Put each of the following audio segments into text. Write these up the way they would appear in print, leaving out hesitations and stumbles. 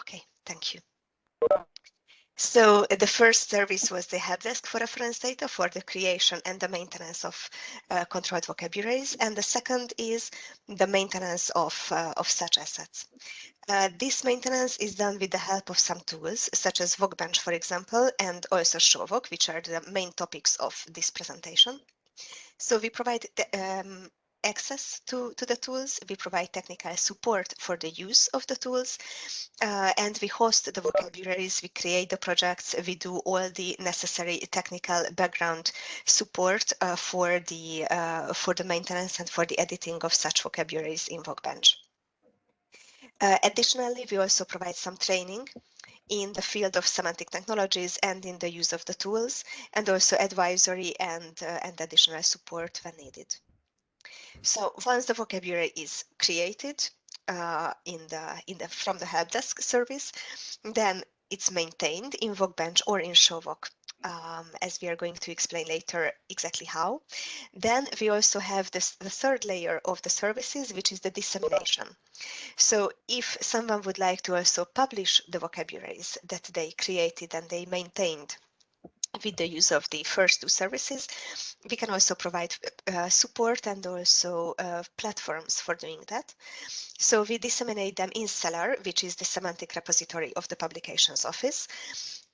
Okay, thank you. So the first service was the help desk for reference data for the creation and the maintenance of controlled vocabularies, and the second is the maintenance of such assets. This maintenance is done with the help of some tools, such as VocBench, for example, and also ShowVoc, which are the main topics of this presentation. So we provide the, access to the tools, we provide technical support for the use of the tools, and we host the vocabularies, we create the projects, we do all the necessary technical background support for the maintenance and for the editing of such vocabularies in VocBench. Additionally, we also provide some training in the field of semantic technologies and in the use of the tools, and also advisory and additional support when needed. So once the vocabulary is created from the help desk service, then it's maintained in VocBench or in ShowVoc, as we are going to explain later exactly how. Then we also have the third layer of the services, which is the dissemination. So if someone would like to also publish the vocabularies that they created and they maintained with the use of the first two services, we can also provide support and also platforms for doing that. So we disseminate them in Cellar, which is the semantic repository of the Publications Office,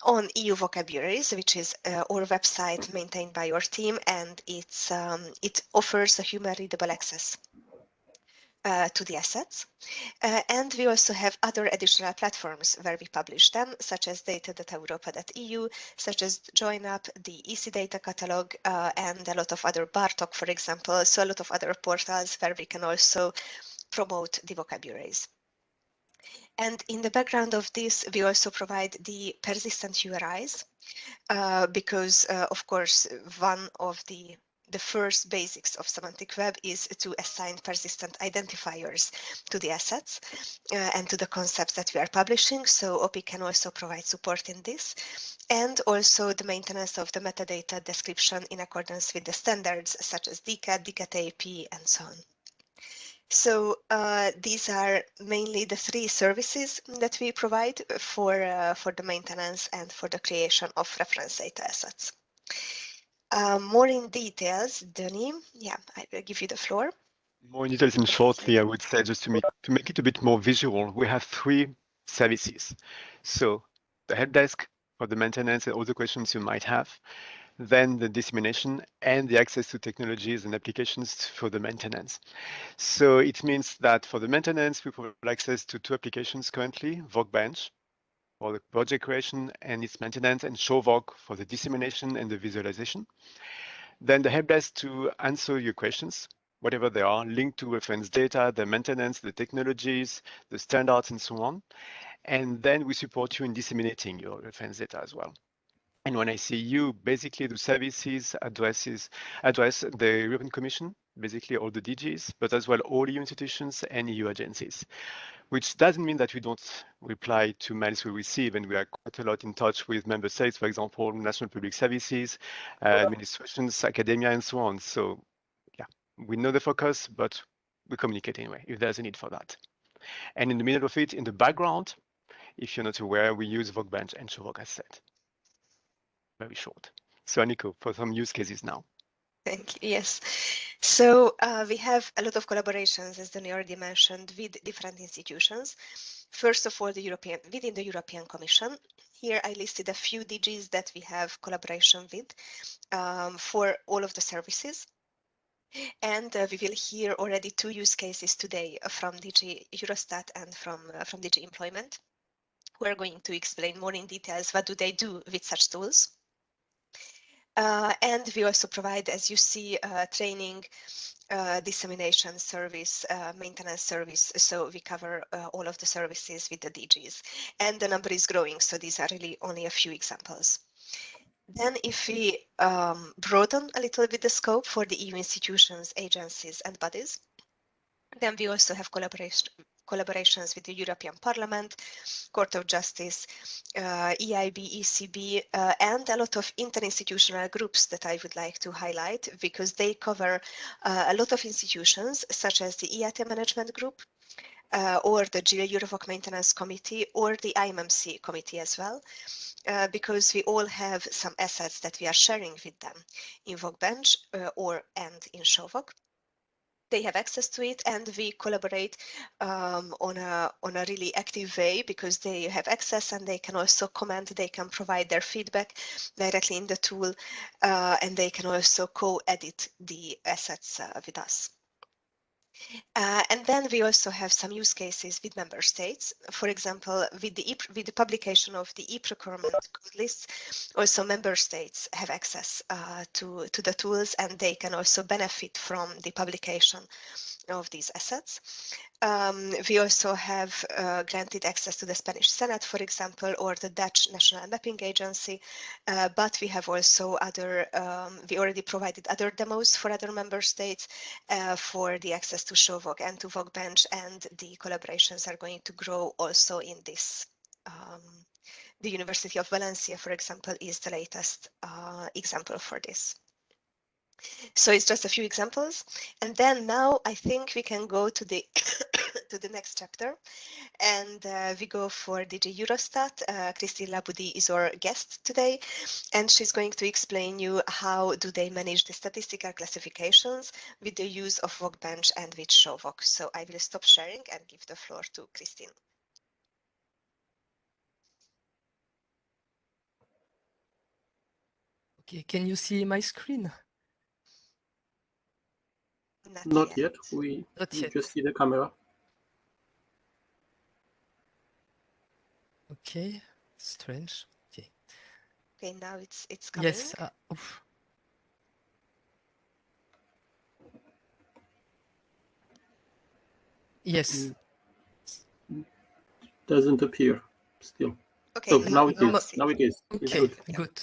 on EU Vocabularies, which is our website maintained by our team, and it offers a human readable access to the assets. And we also have other additional platforms where we publish them, such as data.europa.eu, such as JoinUp, the EC Data Catalog, and a lot of other Bartok, for example, so a lot of other portals where we can also promote the vocabularies. And in the background of this, we also provide the persistent URIs, because, of course, one of the first basics of semantic web is to assign persistent identifiers to the assets and to the concepts that we are publishing. So OP can also provide support in this, and also the maintenance of the metadata description in accordance with the standards such as DCAT, DCAT AP, and so on. So these are mainly the three services that we provide for the maintenance and for the creation of reference data assets. More in details, Denis, yeah, I will give you the floor. More in details and shortly, I would say, just to make it a bit more visual, we have three services. So the help desk for the maintenance and all the questions you might have, then the dissemination and the access to technologies and applications for the maintenance. So it means that for the maintenance, we provide access to two applications currently, VocBench for the project creation and its maintenance, and ShowVoc for the dissemination and the visualization. Then the help desk to answer your questions, whatever they are, linked to reference data, the maintenance, the technologies, the standards, and so on. And then we support you in disseminating your reference data as well. And when I say you, basically the services address the European Commission, basically all the DGs, but as well all EU institutions and EU agencies, which doesn't mean that we don't reply to mails we receive, and we are quite a lot in touch with member states, for example, national public services, administrations, academia, and so on. So yeah, we know the focus, but we communicate anyway if there's a need for that. And in the middle of it, in the background, if you're not aware, we use VocBench and ShowVoc as said. Very short. So Nico, for some use cases now. Thank you. Yes. So we have a lot of collaborations, as Denis already mentioned, with different institutions. First of all, within the European Commission. Here I listed a few DGs that we have collaboration with for all of the services. And we will hear already two use cases today from DG Eurostat and from DG Employment, who are going to explain more in details what do they do with such tools. And we also provide, as you see, training, dissemination service, maintenance service. So we cover all of the services with the DGs. And the number is growing, so these are really only a few examples. Then if we broaden a little bit the scope for the EU institutions, agencies, and bodies, then we also have collaborations with the European Parliament, Court of Justice, EIB, ECB, and a lot of interinstitutional groups that I would like to highlight because they cover a lot of institutions, such as the EIT Management Group, or the GIL EuroVoc Maintenance Committee, or the IMMC committee as well, because we all have some assets that we are sharing with them in VocBench and in ShowVoc. They have access to it, and we collaborate on a really active way, because they have access and they can also comment, they can provide their feedback directly in the tool, and they can also co-edit the assets with us. And then we also have some use cases with member states. For example, with the publication of the e-procurement code lists, also member states have access to the tools, and they can also benefit from the publication of these assets. We also have granted access to the Spanish Senate, for example, or the Dutch National Mapping Agency, but we have also other, we already provided other demos for other member states for the access to ShowVoc and to VocBench, and the collaborations are going to grow also in this. The University of Valencia, for example, is the latest example for this. So it's just a few examples, and then now I think we can go to the to the next chapter, and we go for DG Eurostat. Christine Laboudy is our guest today, and she's going to explain you how do they manage the statistical classifications with the use of VocBench and with ShowVoc. So I will stop sharing and give the floor to Christine. Okay, can you see my screen? Not yet. We just see the camera. Okay, strange. Okay. Okay, now it's coming. Yes. Yes. Doesn't appear still. Okay, so now it is. Now it is. Okay, good.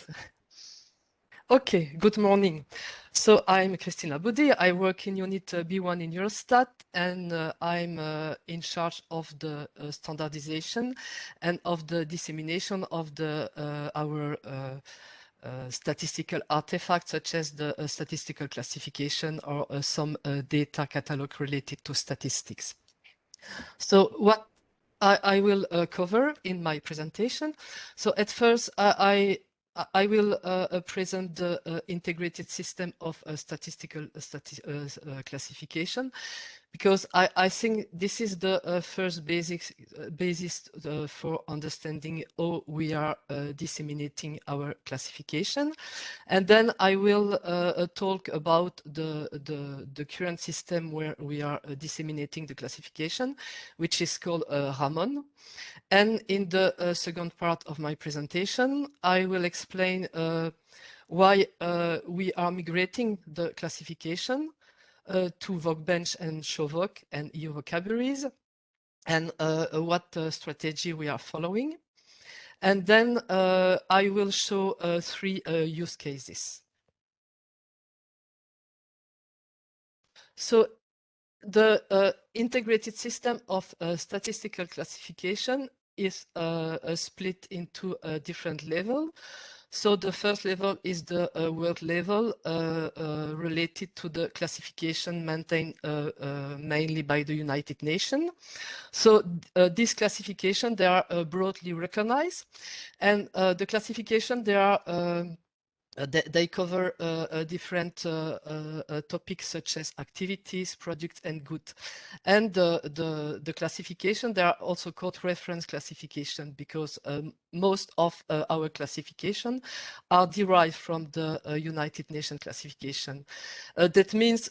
Okay, good morning. So I'm Christine Laboudy. I work in Unit B1 in Eurostat, and I'm in charge of the standardization and of the dissemination of our statistical artifacts, such as the statistical classification or some data catalog related to statistics. So what I will cover in my presentation. So at first, I will present the integrated system of statistical classification, because I think this is the first basis for understanding how we are disseminating our classification. And then I will talk about the current system where we are disseminating the classification, which is called Ramon. And in the second part of my presentation, I will explain why we are migrating the classification to VocBench and ShowVoc and EU vocabularies, and what strategy we are following. And then I will show 3 use cases. So the integrated system of statistical classification is split into a different level. So the first level is the world level related to the classification maintained mainly by the United Nations. So this classification, they are broadly recognized, and the classification, they are they cover different topics such as activities, products, and goods. And the classification, they are also called reference classification, because most of our classification are derived from the United Nations classification. That means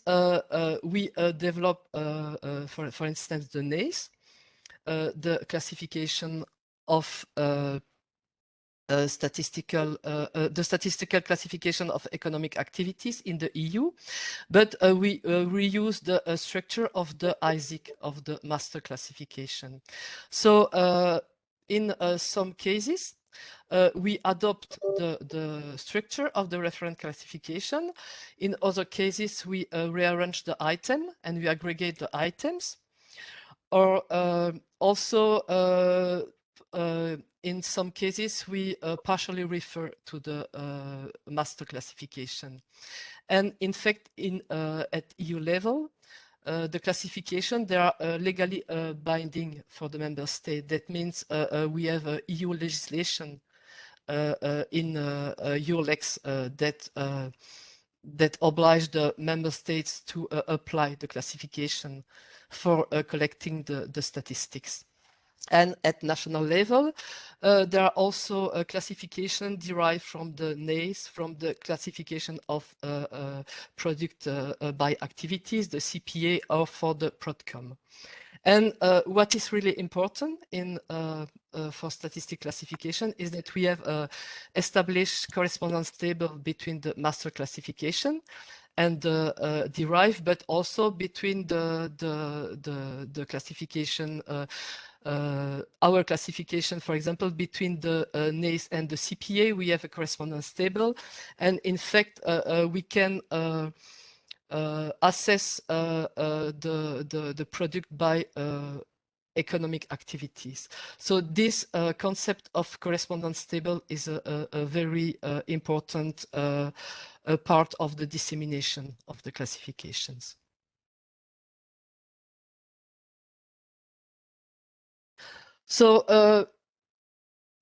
we develop, for instance, the NACE, the classification of the statistical classification of economic activities in the EU, but we reuse the structure of the ISIC, of the master classification. So in some cases, we adopt the structure of the reference classification. In other cases, we rearrange the item and we aggregate the items. Or also, in some cases, we partially refer to the master classification. And in fact, at EU level, the classification, they are legally binding for the member state. That means we have EU legislation in EURLEX that oblige the member states to apply the classification for collecting the statistics. And at national level, there are also a classification derived from the NACE, from the classification of product by activities, the CPA, or for the PRODCOM. And what is really important in for statistic classification is that we have established correspondence table between the master classification and the derived, but also between the classification, our classification, for example, between the NACE and the CPA, we have a correspondence table, and in fact, we can assess the product by economic activities. So this concept of correspondence table is a very important part of the dissemination of the classifications. So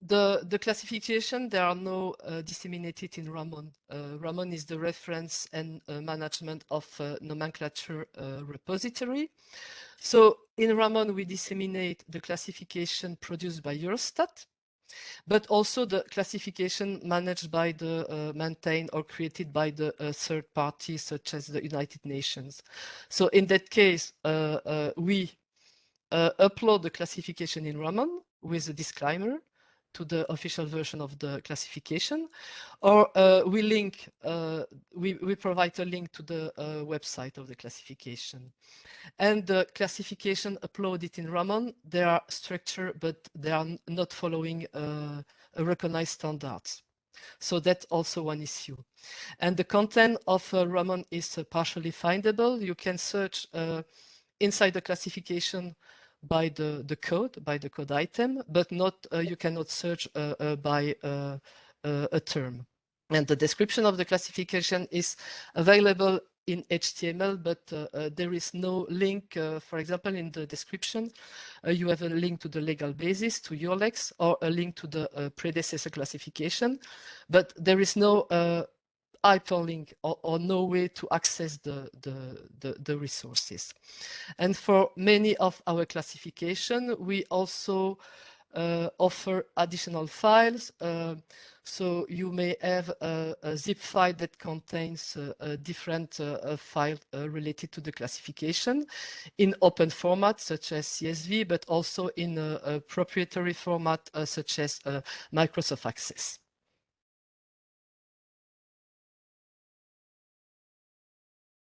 the classification, there are no disseminated in Ramon. Ramon is the reference and management of nomenclature repository. So in Ramon, we disseminate the classification produced by Eurostat, but also the classification managed by the maintained or created by the third parties, such as the United Nations. So in that case, we upload the classification in Ramon with a disclaimer to the official version of the classification, or we link, we provide a link to the website of the classification. And the classification uploaded in Ramon, they are structured, but they are not following a recognized standards. So that's also one issue. And the content of Ramon is partially findable. You can search inside the classification by the code item, but not you cannot search by a term. And the description of the classification is available in HTML, but there is no link. For example, in the description, you have a link to the legal basis, to EURLEX, or a link to the predecessor classification, but there is no hyperlink or no way to access the resources. And for many of our classification, we also offer additional files. So you may have a zip file that contains a different file related to the classification in open format, such as CSV, but also in a proprietary format, such as Microsoft Access.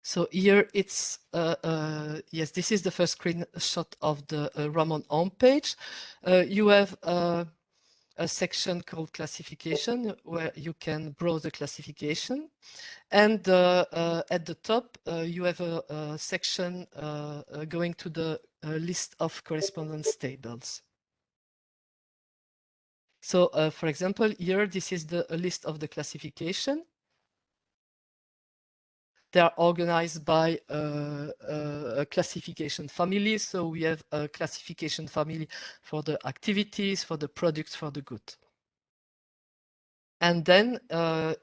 So here it's, yes, this is the first screenshot of the Ramon homepage. You have a section called classification where you can browse the classification. And at the top, you have a section going to the list of correspondence tables. So for example, here, this is the list of the classification. They are organized by a classification family. So we have a classification family for the activities, for the products, for the good. And then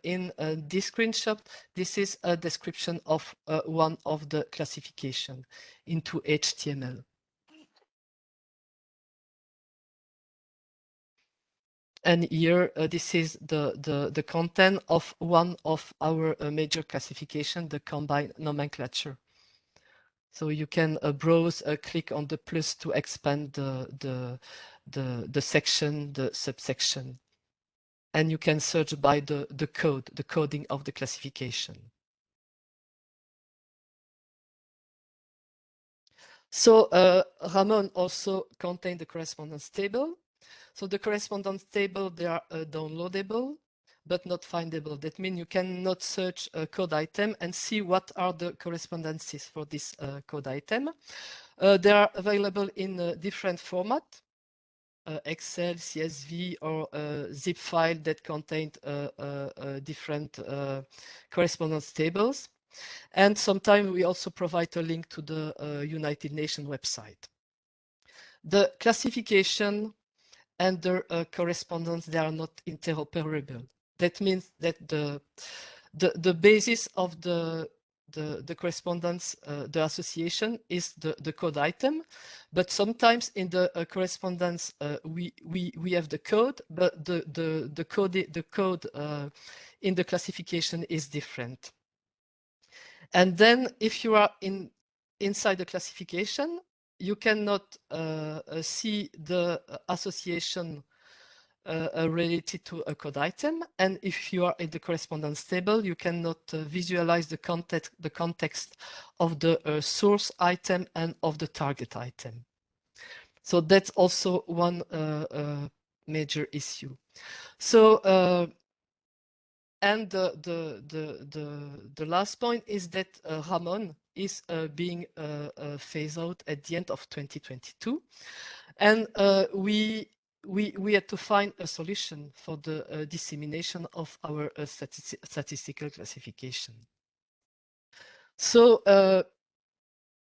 in this screenshot, this is a description of one of the classification into HTML. And here, this is the content of one of our major classification, the combined nomenclature. So you can browse, click on the plus to expand the section, the subsection. And you can search by the code, the coding of the classification. So Ramon also contains the correspondence table. So the correspondence table, they are downloadable, but not findable. That means you cannot search a code item and see what are the correspondences for this code item. They are available in different format, Excel, CSV, or zip file that contain different correspondence tables. And sometimes we also provide a link to the United Nations website. The classification and the correspondence, they are not interoperable. That means that the basis of the correspondence, the association is the code item, but sometimes in the correspondence we have the code, but the code in the classification is different. And then if you are inside the classification, you cannot see the association related to a code item, and if you are in the correspondence table, you cannot visualize the context of the source item and of the target item. So that's also one major issue. So and the last point is that Ramon is being phased out at the end of 2022, and we had to find a solution for the dissemination of our statistical classification. So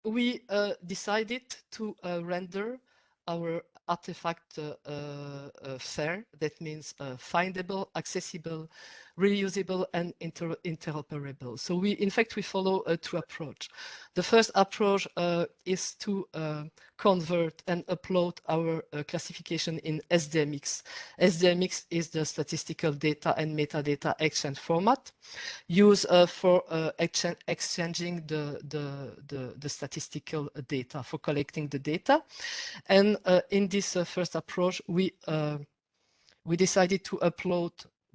we decided to render our artifact fair. That means findable, accessible, reusable, and interoperable. So in fact, we follow two approaches. The first approach is to convert and upload our classification in SDMX. SDMX is the statistical data and metadata exchange format used for exchanging the statistical data, for collecting the data. And in this first approach, we decided to upload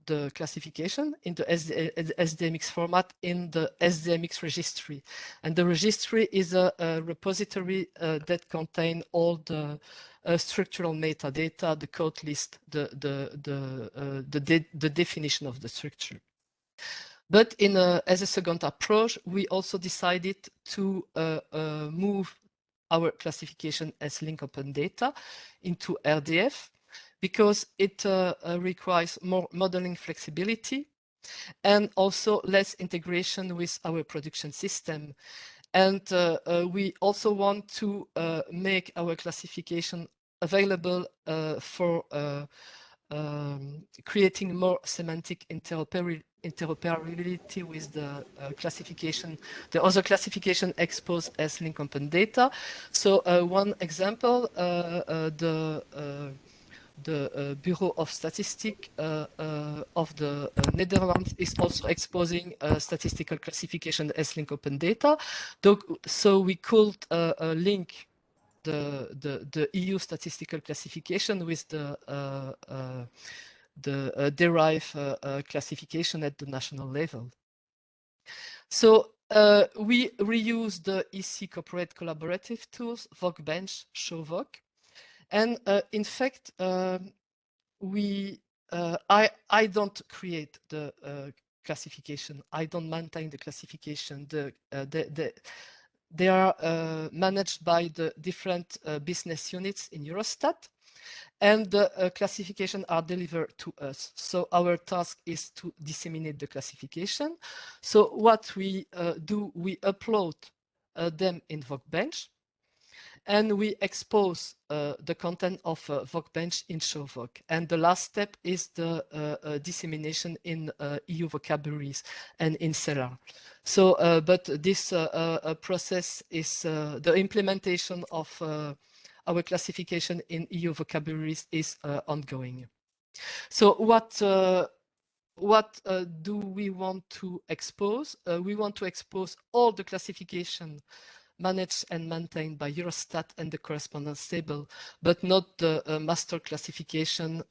the classification in the SDMX format in the SDMX registry. And the registry is a repository that contains all the structural metadata, the code list, the definition of the structure. But as a second approach, we also decided to move our classification as link open data into RDF, because it requires more modeling flexibility and also less integration with our production system. And we also want to make our classification available for creating more semantic interoperability with the classification, the other classification exposed as link open data. So one example, the Bureau of Statistics of the Netherlands is also exposing statistical classification as link open data. So we could link the EU statistical classification with the derived classification at the national level. So we reuse the EC corporate collaborative tools, VocBench, ShowVoc. And in fact, I don't create the classification. I don't maintain the classification. They are managed by the different business units in Eurostat, and the classification are delivered to us. So our task is to disseminate the classification. So what we do, we upload them in VocBench, and we expose the content of VocBench in ShowVoc. And the last step is the dissemination in EU vocabularies and in Cellar. So, but this process is the implementation of our classification in EU vocabularies is ongoing. So what do we want to expose? We want to expose all the classification managed and maintained by Eurostat and the correspondence table, but not the master classification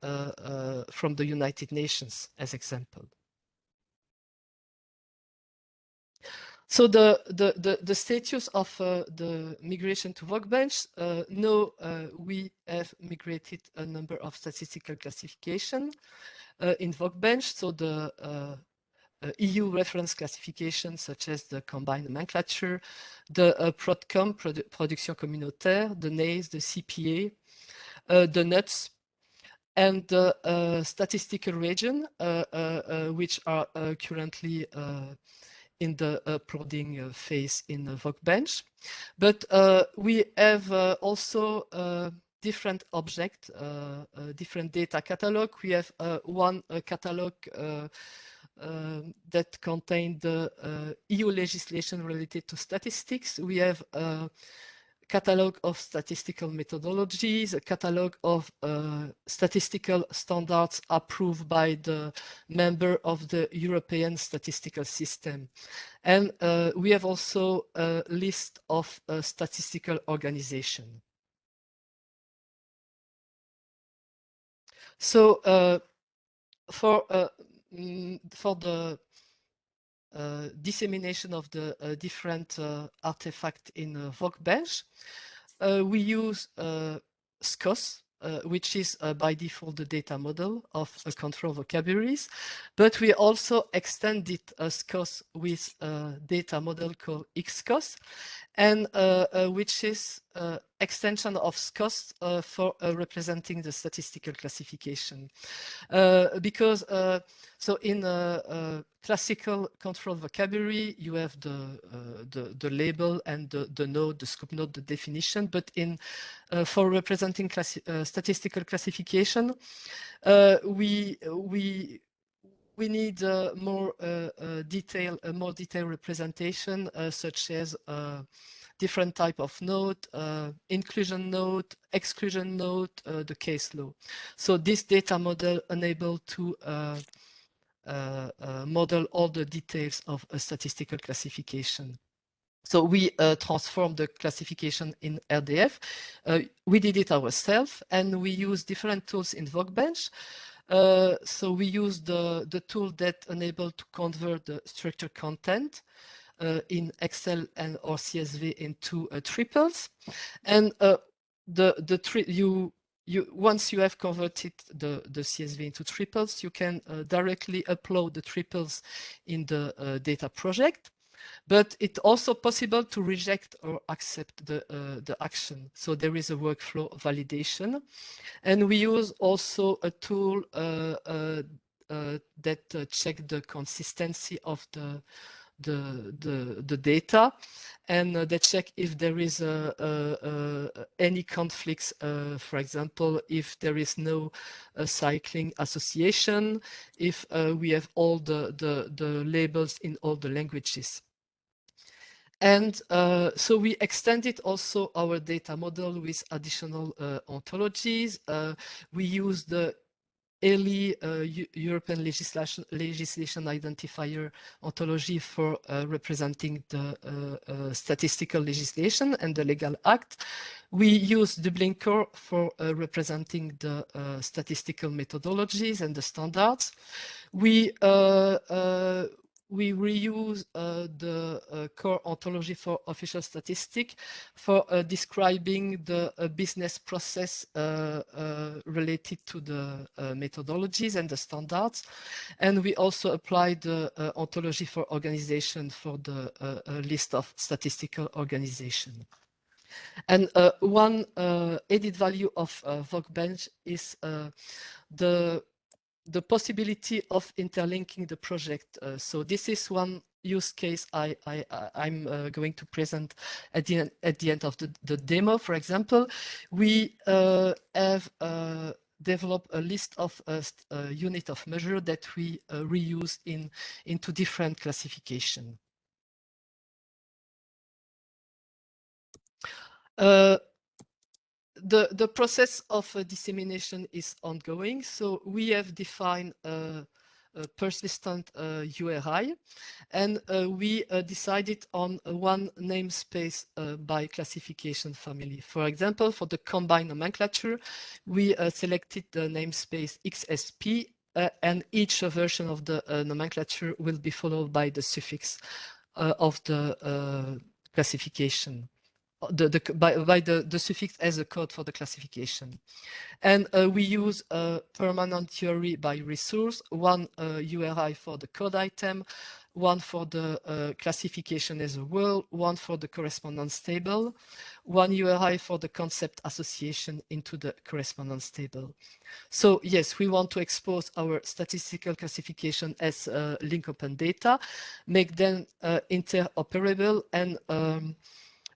from the United Nations, as example. So the status of the migration to VocBench, now we have migrated a number of statistical classification in VocBench. So the EU reference classification, such as the combined nomenclature, the ProdCom, production communautaire, the NACE, the CPA, the NUTS, and the statistical region, which are currently in the prodding phase in VocBench. But we have also different objects, different data catalog. We have one catalog that contains the EU legislation related to statistics. We have a catalog of statistical methodologies, a catalog of statistical standards approved by the member of the European statistical system. And we have also a list of statistical organizations. So for the dissemination of the different artifacts in VocBench, we use SCOS, which is by default the data model of control vocabularies, but we also extended SCOS with a data model called XCOS, and which is extension of SCOS for representing the statistical classification. Because so in classical control vocabulary, you have the label and the node, the scope node, the definition. But in for representing statistical classification, we need more detailed representation, such as different type of node, inclusion node, exclusion node, the case law. So this data model enabled to model all the details of a statistical classification. So we transformed the classification in RDF. We did it ourselves, and we use different tools in VocBench. So we use the tool that enabled to convert the structured content in Excel and or CSV into triples, and once you have converted the CSV into triples, you can directly upload the triples in the data project. But it's also possible to reject or accept the action. So there is a workflow validation, and we use also a tool that check the consistency of the data, and they check if there is any conflicts, for example, if there is no cycling association, if we have all the labels in all the languages. And so we extended also our data model with additional ontologies. We use the ELI European legislation identifier ontology for representing the statistical legislation and the legal act. We use Dublin Core for representing the statistical methodologies and the standards. We reuse the core ontology for official statistics for describing the business process related to the methodologies and the standards. And we also apply the ontology for organization for the list of statistical organization. And one added value of VocBench is the possibility of interlinking the project. So this is one use case I'm going to present at the end of the demo. For example, we have developed a list of unit of measure that we reuse into different classification. The process of dissemination is ongoing. So we have defined a persistent URI, and we decided on one namespace by classification family. For example, for the combined nomenclature, we selected the namespace XSP, and each version of the nomenclature will be followed by the suffix of the classification. By the suffix as a code for the classification. And we use a permanent URI by resource, one URI for the code item, one for the classification as a whole, one for the correspondence table, one URI for the concept association into the correspondence table. So yes, we want to expose our statistical classification as link open data, make them interoperable, and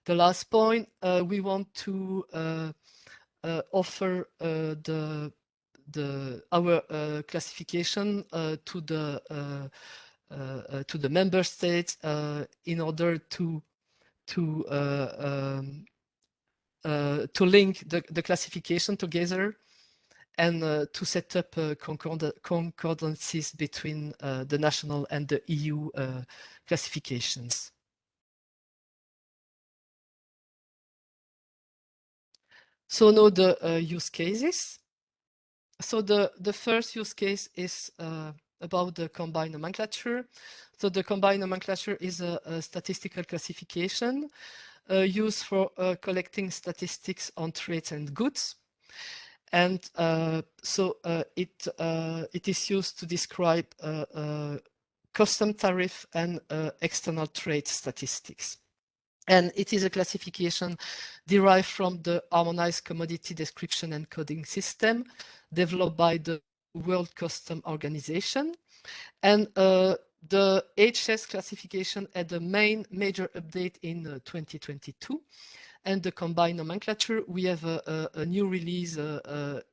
the last point, we want to offer our classification to the member states in order to link the classification together and to set up concordances between the national and the EU classifications. So now the use cases. So the first use case is about the combined nomenclature. So the combined nomenclature is a statistical classification used for collecting statistics on trades and goods. And so it is used to describe custom tariff and external trade statistics. And it is a classification derived from the Harmonized Commodity Description and Coding System developed by the World Customs Organization. And the HS classification had a major update in 2022. And the combined nomenclature, we have a new release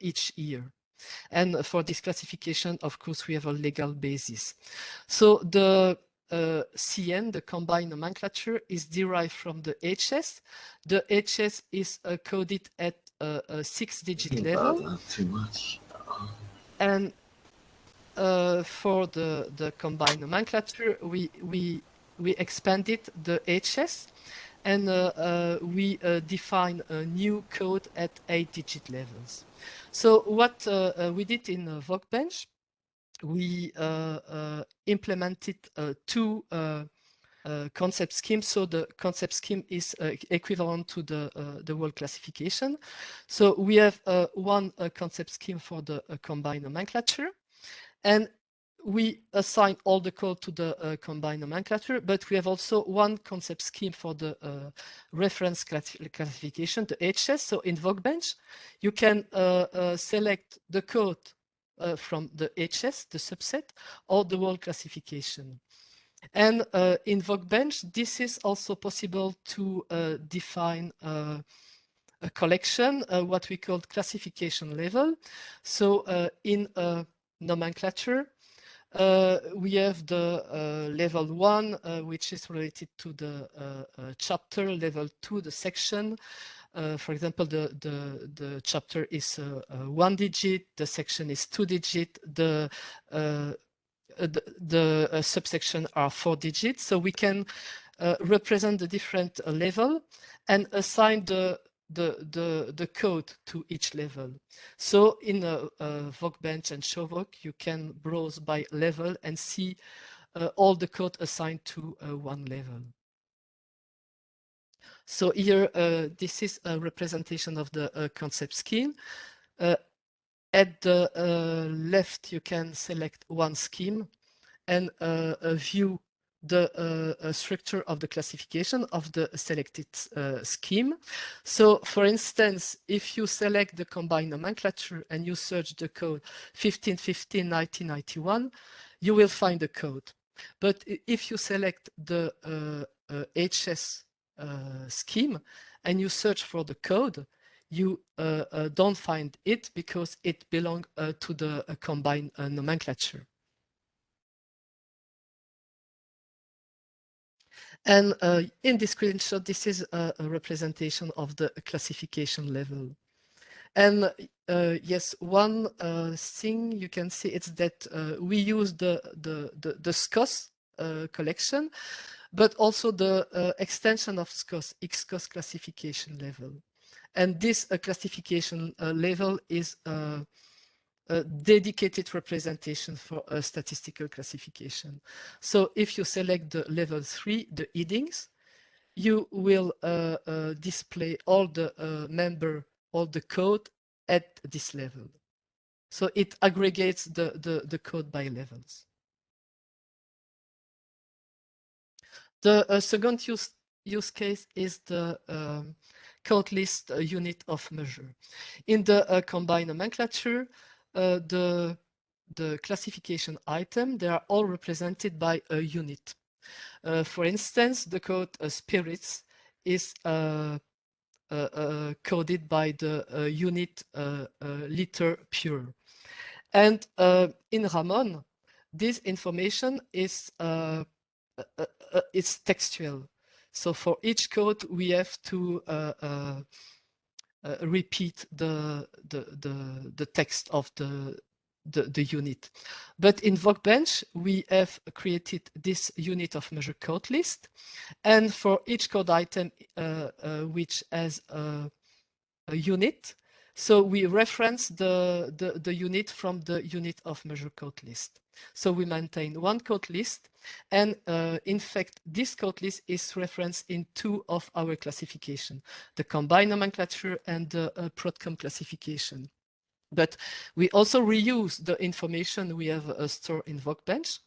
each year. And for this classification, of course, we have a legal basis. So the CN, the combined nomenclature, is derived from the HS. The HS is coded at a 6-digit level. And for the combined nomenclature, we expanded the HS and we define a new code at 8-digit levels. So what we did in VocBench, we implemented two concept schemes. So the concept scheme is equivalent to the world classification. So we have one concept scheme for the combined nomenclature, and we assign all the code to the combined nomenclature, but we have also one concept scheme for the reference classification, the HS. So in VocBench, you can select the code from the HS, the subset, or the world classification. And in VocBench, this is also possible to define a collection, what we call classification level. So in a nomenclature, we have the level 1, which is related to the chapter, level 2, the section. For example, the chapter is 1 digit, the section is 2 digit, the subsection are 4 digits. So we can represent the different level and assign the code to each level. So in VocBench and ShowVoc, you can browse by level and see all the code assigned to one level. So here, this is a representation of the concept scheme. At the left, you can select one scheme and view the structure of the classification of the selected scheme. So for instance, if you select the combined nomenclature and you search the code 1515 1991, you will find the code. But if you select the HS scheme and you search for the code, you don't find it because it belongs to the combined nomenclature. And in this screenshot, this is a representation of the classification level. And yes, one thing you can see is that we use the SCOS collection, but also the extension of SCOS, XCOS classification level. And this classification level is a dedicated representation for a statistical classification. So if you select the level 3, the headings, you will display all the all the code at this level. So it aggregates the code by levels. The second use case is the code list unit of measure. In the combined nomenclature, the classification item, they are all represented by a unit. For instance, the code spirits is coded by the unit liter pure. And in Ramon, this information is textual. So for each code, we have to repeat the text of the unit. But in VocBench, we have created this unit of measure code list. And for each code item which has a unit, so we reference the unit from the unit of measure code list. So we maintain one code list, and in fact, this code list is referenced in two of our classification, the combined nomenclature and the ProdCom classification. But we also reuse the information we have stored in VocBench.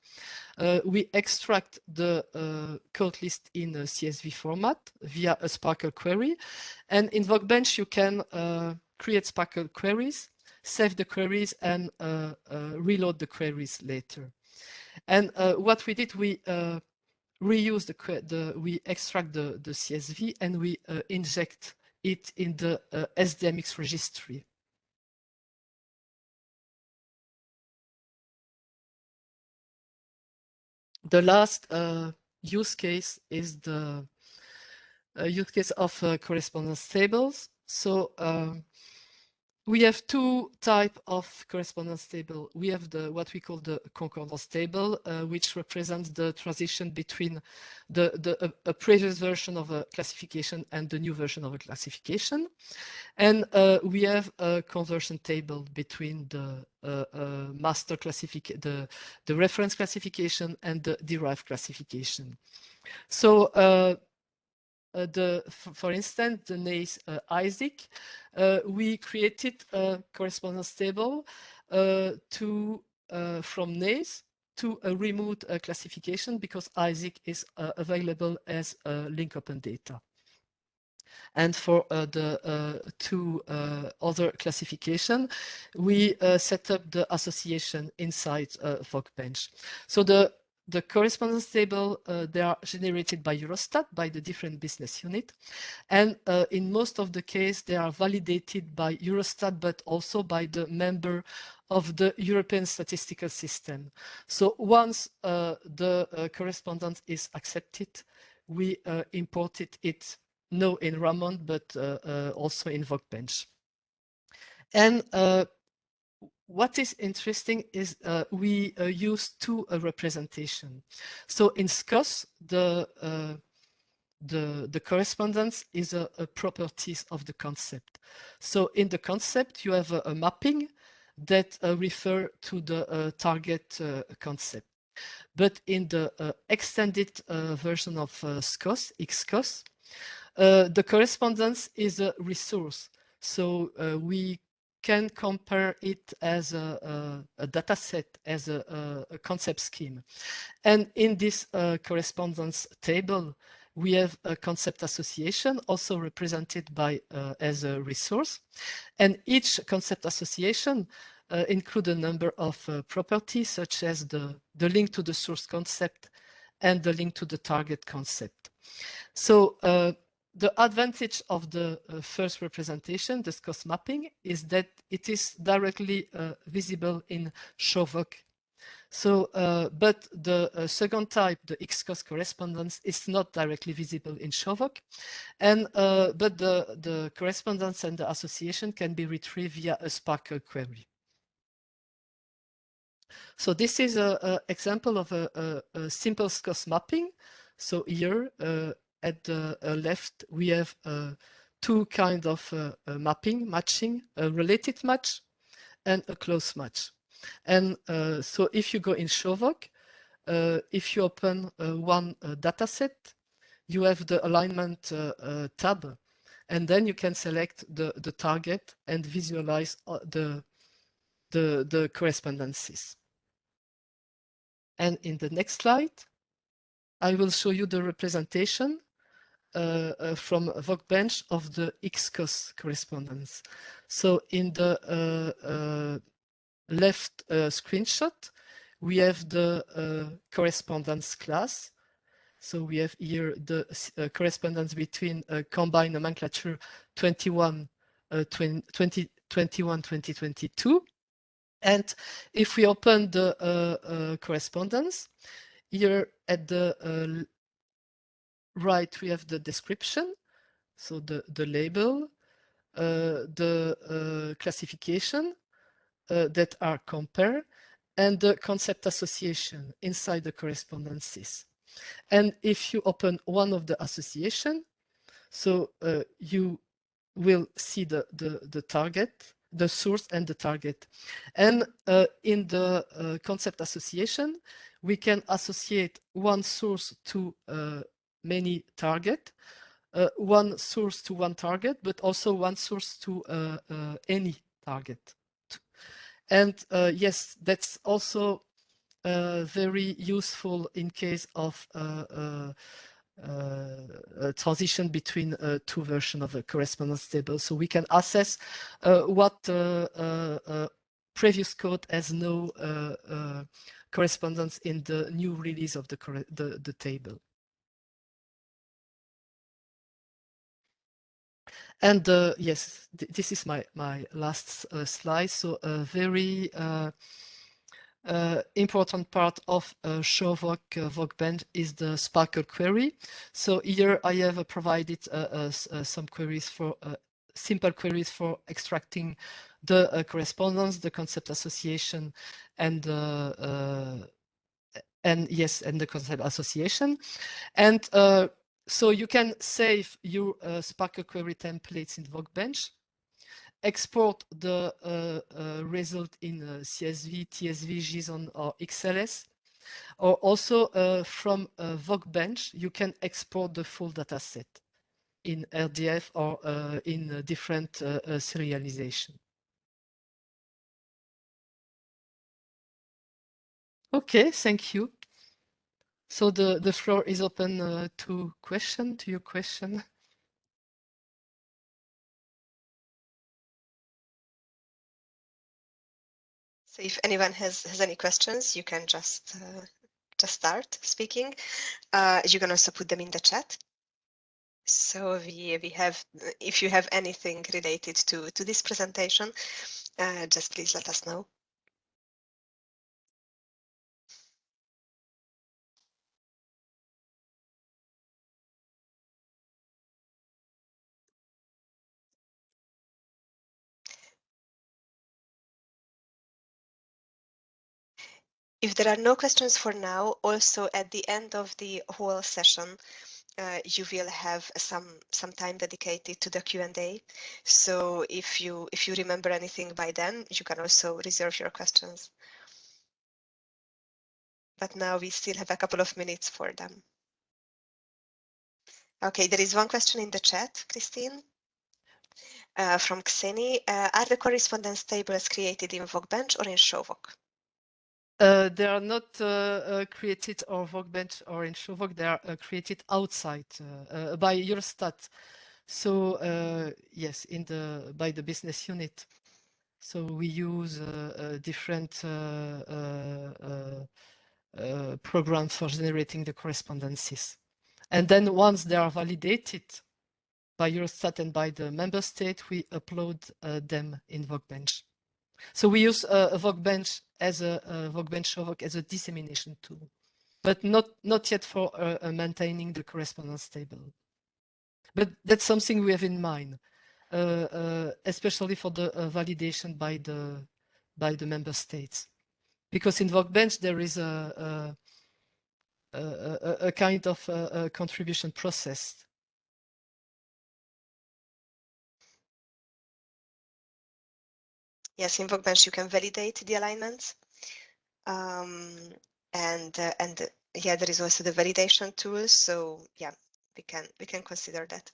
We extract the code list in a CSV format via a Sparkle query. And in VocBench, you can create Sparkle queries, save the queries, and reload the queries later. And what we did, we reuse we extract the CSV and we inject it in the SDMX registry. The last use case is the use case of correspondence tables. So we have two types of correspondence table. We have what we call the concordance table, which represents the transition between a previous version of a classification and the new version of a classification. And we have a conversion table between the master classification, the reference classification and the derived classification. So for instance, the NACE Isaac, we created a correspondence table from NACE to a remote classification because Isaac is available as link open data. And for the two other classification, we set up the association inside VocBench. So the correspondence table, they are generated by Eurostat, by the different business unit. And in most of the case, they are validated by Eurostat, but also by the member of the European statistical system. So once the correspondence is accepted, we imported it no in Ramon, but also in VocBench. And what is interesting is we use two representation. So in SCOS, the correspondence is a properties of the concept. So in the concept, you have a mapping that refer to the target concept. But in the extended version of SCOS, XCOS, the correspondence is a resource. So we can compare it as a data set, as a concept scheme. And in this correspondence table, we have a concept association also represented by as a resource. And each concept association include a number of properties, such as the link to the source concept and the link to the target concept. So the advantage of the first representation, the SCOS mapping, is that it is directly visible in ShowVoc. So, but the second type, the XCOS correspondence, is not directly visible in ShowVoc, and but the correspondence and the association can be retrieved via a Sparkle query. So this is an example of a simple SCOS mapping. So here at the left, we have two kinds of matching, a related match and a close match. And so if you go in ShowVoc, if you open one data set, you have the alignment tab, and then you can select the target and visualize the correspondences. And in the next slide, I will show you the representation from VocBench of the XCOS correspondence. So in the left screenshot, we have the correspondence class. So we have here the correspondence between combined nomenclature 2021-2022. And if we open the correspondence, here at the right, we have the description, so the label, the classification that are compared, and the concept association inside the correspondences. And if you open one of the association, so you will see the target, the source and the target. And in the concept association, we can associate one source to many target, one source to one target, but also one source to any target. And yes, that's also very useful in case of transition between two versions of a correspondence table. So we can assess what previous code has no correspondence in the new release of the table. And yes, this is my last slide. So a very important part of ShowVoc VocBench is the Sparkle query. So here I have provided some queries for simple queries for extracting the correspondence, the concept association, and yes, and the concept association. And so you can save your Sparkle query templates in VocBench, export the result in CSV, TSV, JSON, or XLS. Or also from VocBench, you can export the full dataset in RDF or in different serialization. Okay, thank you. So the floor is open to your question. So if anyone has any questions, you can just start speaking. You can also put them in the chat. So we have, if you have anything related to this presentation, just please let us know. If there are no questions for now, also at the end of the whole session, you will have some time dedicated to the Q&A. So if you remember anything by then, you can also reserve your questions. But now we still have a couple of minutes for them. Okay, there is one question in the chat, Christine, from Xeni. Are the correspondence tables created in VocBench or in ShowVoc? They are not created on VocBench or in ShowVoc. They are created outside by Eurostat. So yes, by the business unit. So we use different programs for generating the correspondences. And then once they are validated by Eurostat and by the member state, we upload them in VocBench. So we use VocBench as VocBench ShowVoc as a dissemination tool, but not yet for maintaining the correspondence table. But that's something we have in mind, especially for the validation by the member states, because in VocBench there is a kind of a contribution process. Yes, in VocBench you can validate the alignments, and yeah, there is also the validation tool. So yeah, we can consider that.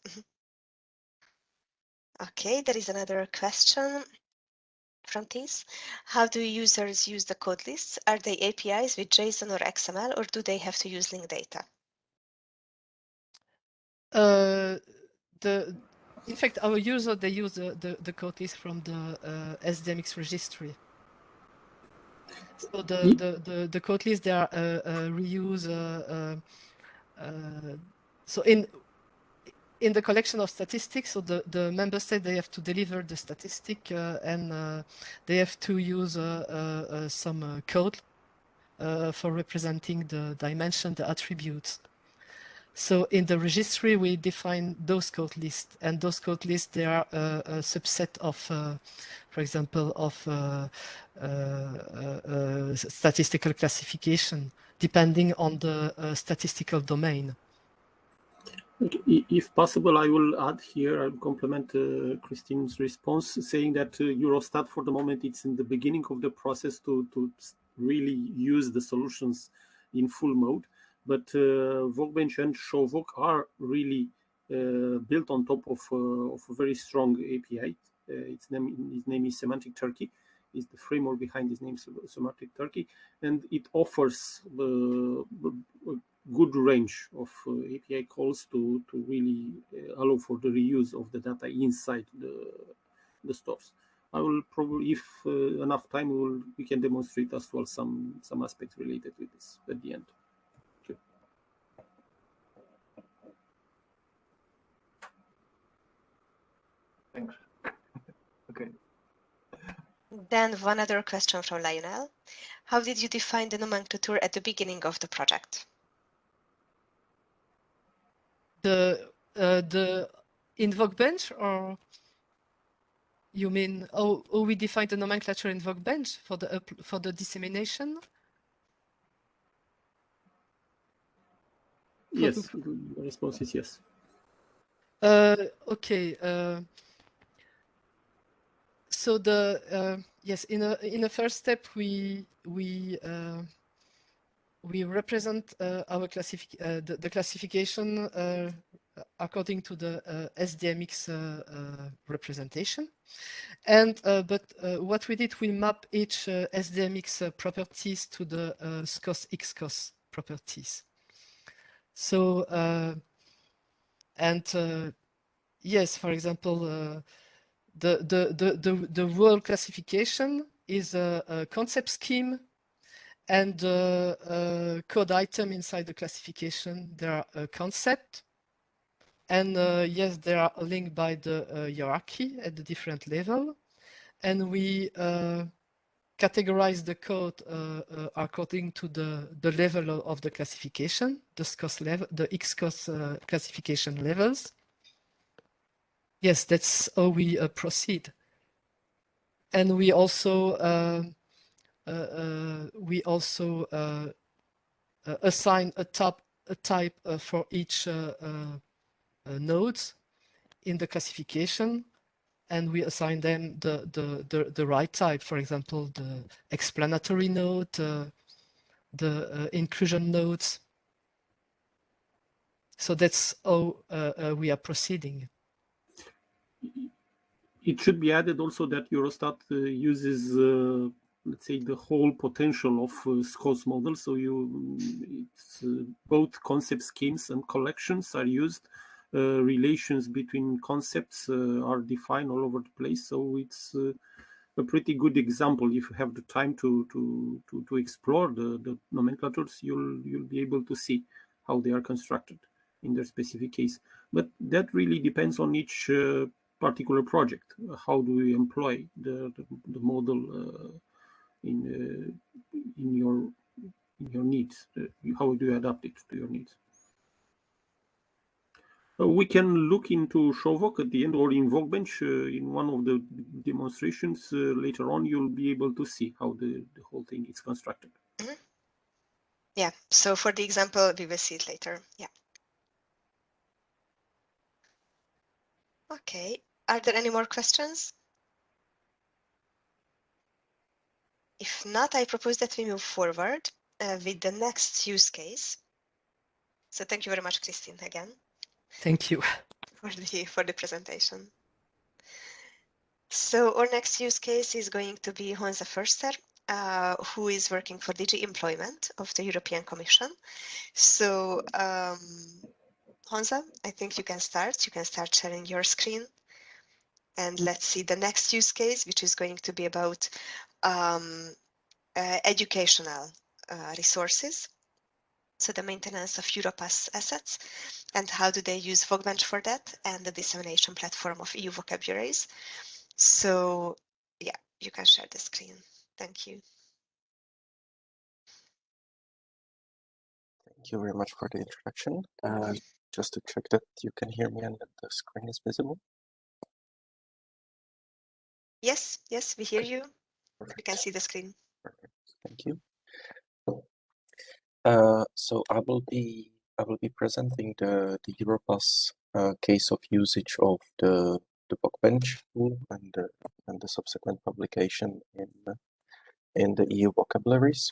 Okay, there is another question from this. How do users use the code lists? Are they APIs with JSON or XML, or do they have to use linked data? In fact, our user, they use the code list from the SDMX registry. So the code list, they are reuse. So in the collection of statistics, so the member state, they have to deliver the statistic and they have to use some code for representing the dimension, the attributes. So in the registry, we define those code lists, and those code lists, they are a subset of, for example, of statistical classification, depending on the statistical domain. Okay. If possible, I will add here, I'll complement Christine's response, saying that Eurostat, for the moment, it's in the beginning of the process to really use the solutions in full mode. But VocBench and ShowVoc are really built on top of a very strong API. Its name is Semantic Turkey. Is the framework behind this name, Semantic Turkey, and it offers a good range of API calls to really allow for the reuse of the data inside the stores. I will probably, if enough time, we can demonstrate as well some aspects related with this at the end. Thanks. Okay. Then one other question from Lionel. How did you define the nomenclature at the beginning of the project? In VocBench, or you mean we defined the nomenclature in VocBench for the dissemination? Yes, the response is yes. Okay. So yes, in a first step, we represent our the classification according to the SDMX representation, and but what we did, we map each SDMX properties to the SCOS XCOS properties. So yes, for example, the world classification is a concept scheme, and the code item inside the classification, there are a concept, and yes, they are linked by the hierarchy at the different level, and we categorize the code according to the level of the classification, the SCOS level, the XCOS classification levels. Yes, that's how we proceed. And we also assign a type for each nodes in the classification, and we assign them the right type. For example, the explanatory node, the inclusion nodes. So that's how we are proceeding. It should be added also that Eurostat uses, let's say, the whole potential of SCOS model. So it's both concept schemes and collections are used. Relations between concepts are defined all over the place. So it's a pretty good example. If you have the time to explore the nomenclatures, you'll be able to see how they are constructed in their specific case. But that really depends on each particular project. How do you employ the model in your needs? How do you adapt it to your needs? We can look into ShowVoc at the end, or in VocBench in one of the demonstrations later on. You'll be able to see how the whole thing is constructed. Mm-hmm. Yeah, so for the example, we will see it later. Yeah. Okay, are there any more questions? If not, I propose that we move forward with the next use case. So thank you very much, Christine, again. Thank you. For the presentation. So our next use case is going to be Honza Förster, who is working for DG Employment of the European Commission. So Honza, I think you can start. You can start sharing your screen. And let's see the next use case, which is going to be about educational resources. So the maintenance of Europass assets and how do they use VocBench for that, and the dissemination platform of EU vocabularies. So yeah, you can share the screen. Thank you. Thank you very much for the introduction. Just to check that you can hear me and that the screen is visible. Yes, yes, we hear Okay. you. Perfect. We can see the screen. Perfect. Thank you. So I will be presenting the Europass case of usage of the VocBench tool and the subsequent publication in the EU vocabularies.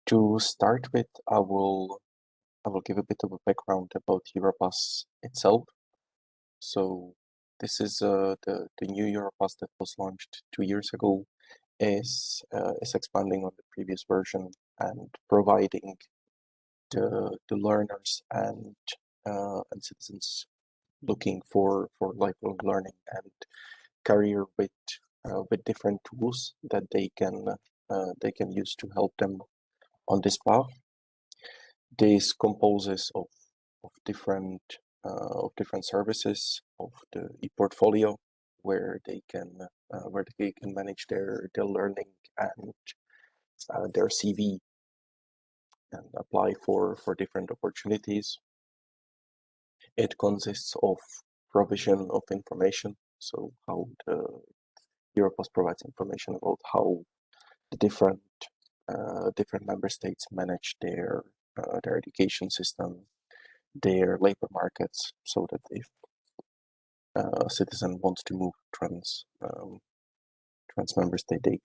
To start with, I will give a bit of a background about Europass itself. So this is the new Europass that was launched 2 years ago is expanding on the previous version and providing the learners and citizens looking for lifelong learning and career with different tools that they can use to help them on this path. This composes of different services of the e-portfolio where they can manage their learning and their CV and apply for different opportunities. It consists of provision of information, so how the Europass provides information about how the different member states manage their education system, their labor markets, so that if a citizen wants to move trans member state, they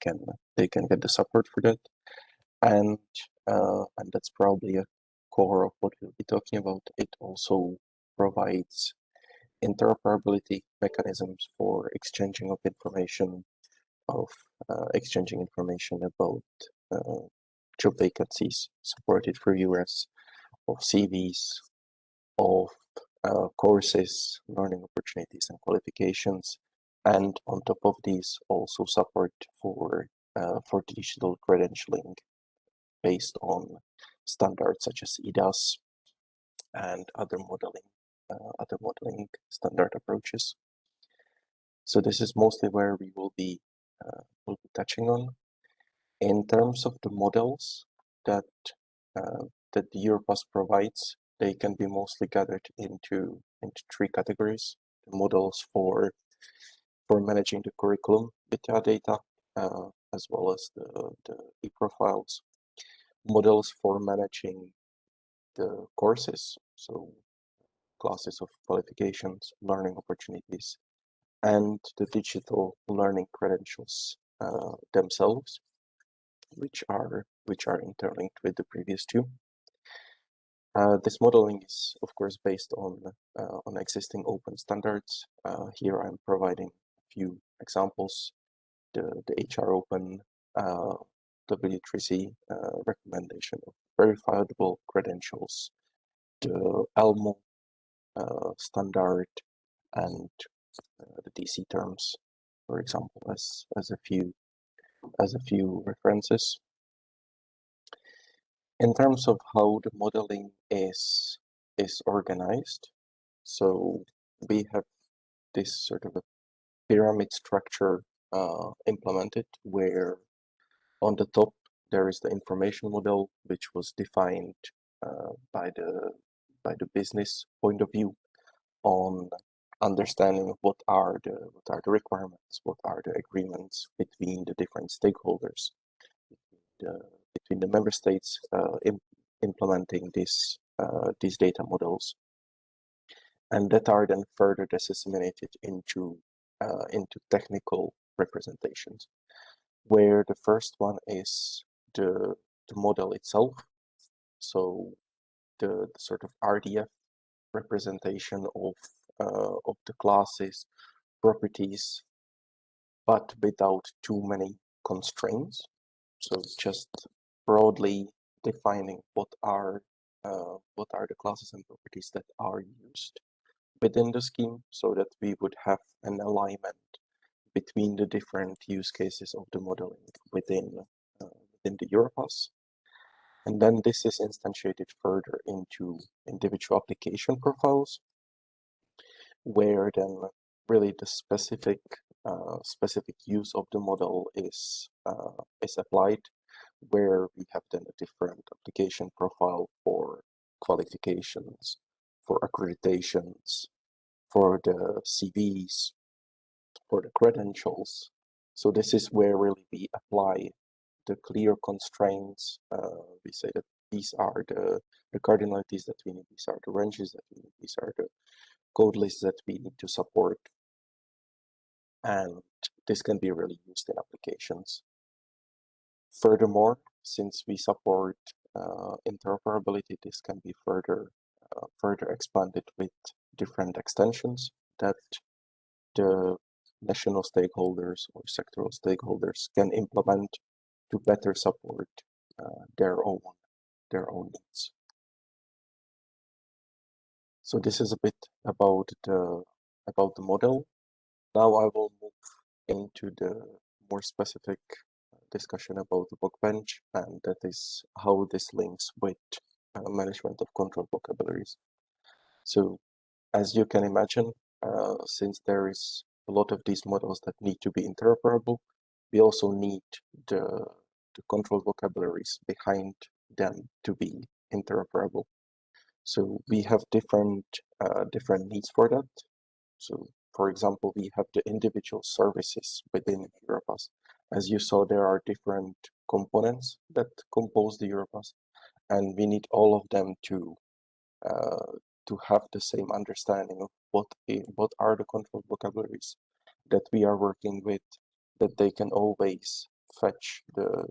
can get the support for that, and that's probably a core of what we'll be talking about. It also provides interoperability mechanisms for exchanging of information, about job vacancies supported through US, of CVs, of courses, learning opportunities and qualifications, and on top of these also support for digital credentialing based on standards such as EDAS and other modeling standard approaches. So this is mostly where we will be touching on. In terms of the models that the Europass provides, they can be mostly gathered into 3 categories: the models for managing the curriculum metadata, as well as the e-profiles, models for managing the courses, so classes of qualifications, learning opportunities, and the digital learning credentials themselves, which are interlinked with the previous 2. This modeling is, of course, based on existing open standards. Here I'm providing a few examples: the HR Open W3C recommendation of verifiable credentials, the ELMO standard, and the DC terms, for example, as a few references. In terms of how the modeling is organized, so we have this sort of a pyramid structure implemented, where on the top there is the information model, which was defined by the business point of view on understanding what are the requirements, what are the agreements between the different stakeholders, between the member states implementing these data models, and that are then further disseminated into technical representations, where the first one is the model itself, so the sort of RDF representation of the classes, properties, but without too many constraints. So just broadly defining what are what are the classes and properties that are used within the scheme, so that we would have an alignment between the different use cases of the modeling within the Europass. And then this is instantiated further into individual application profiles, where then really the specific use of the model is applied, where we have then a different application profile for qualifications, for accreditations, for the CVs, for the credentials. So this is where really we apply the clear constraints. We say that these are the cardinalities that we need, these are the ranges that we need, these are the code lists that we need to support. And this can be really used in applications. Furthermore, since we support interoperability, this can be further expanded with different extensions that the national stakeholders or sectoral stakeholders can implement to better support their own needs. So this is a bit about the model. Now I will move into the more specific discussion about the VocBench, and that is how this links with management of control vocabularies. So as you can imagine, since there is a lot of these models that need to be interoperable, we also need the control vocabularies behind them to be interoperable. So we have different needs for that. So for example, we have the individual services within Europass. As you saw, there are different components that compose the Europass, and we need all of them to have the same understanding of what are the control vocabularies that we are working with, that they can always fetch the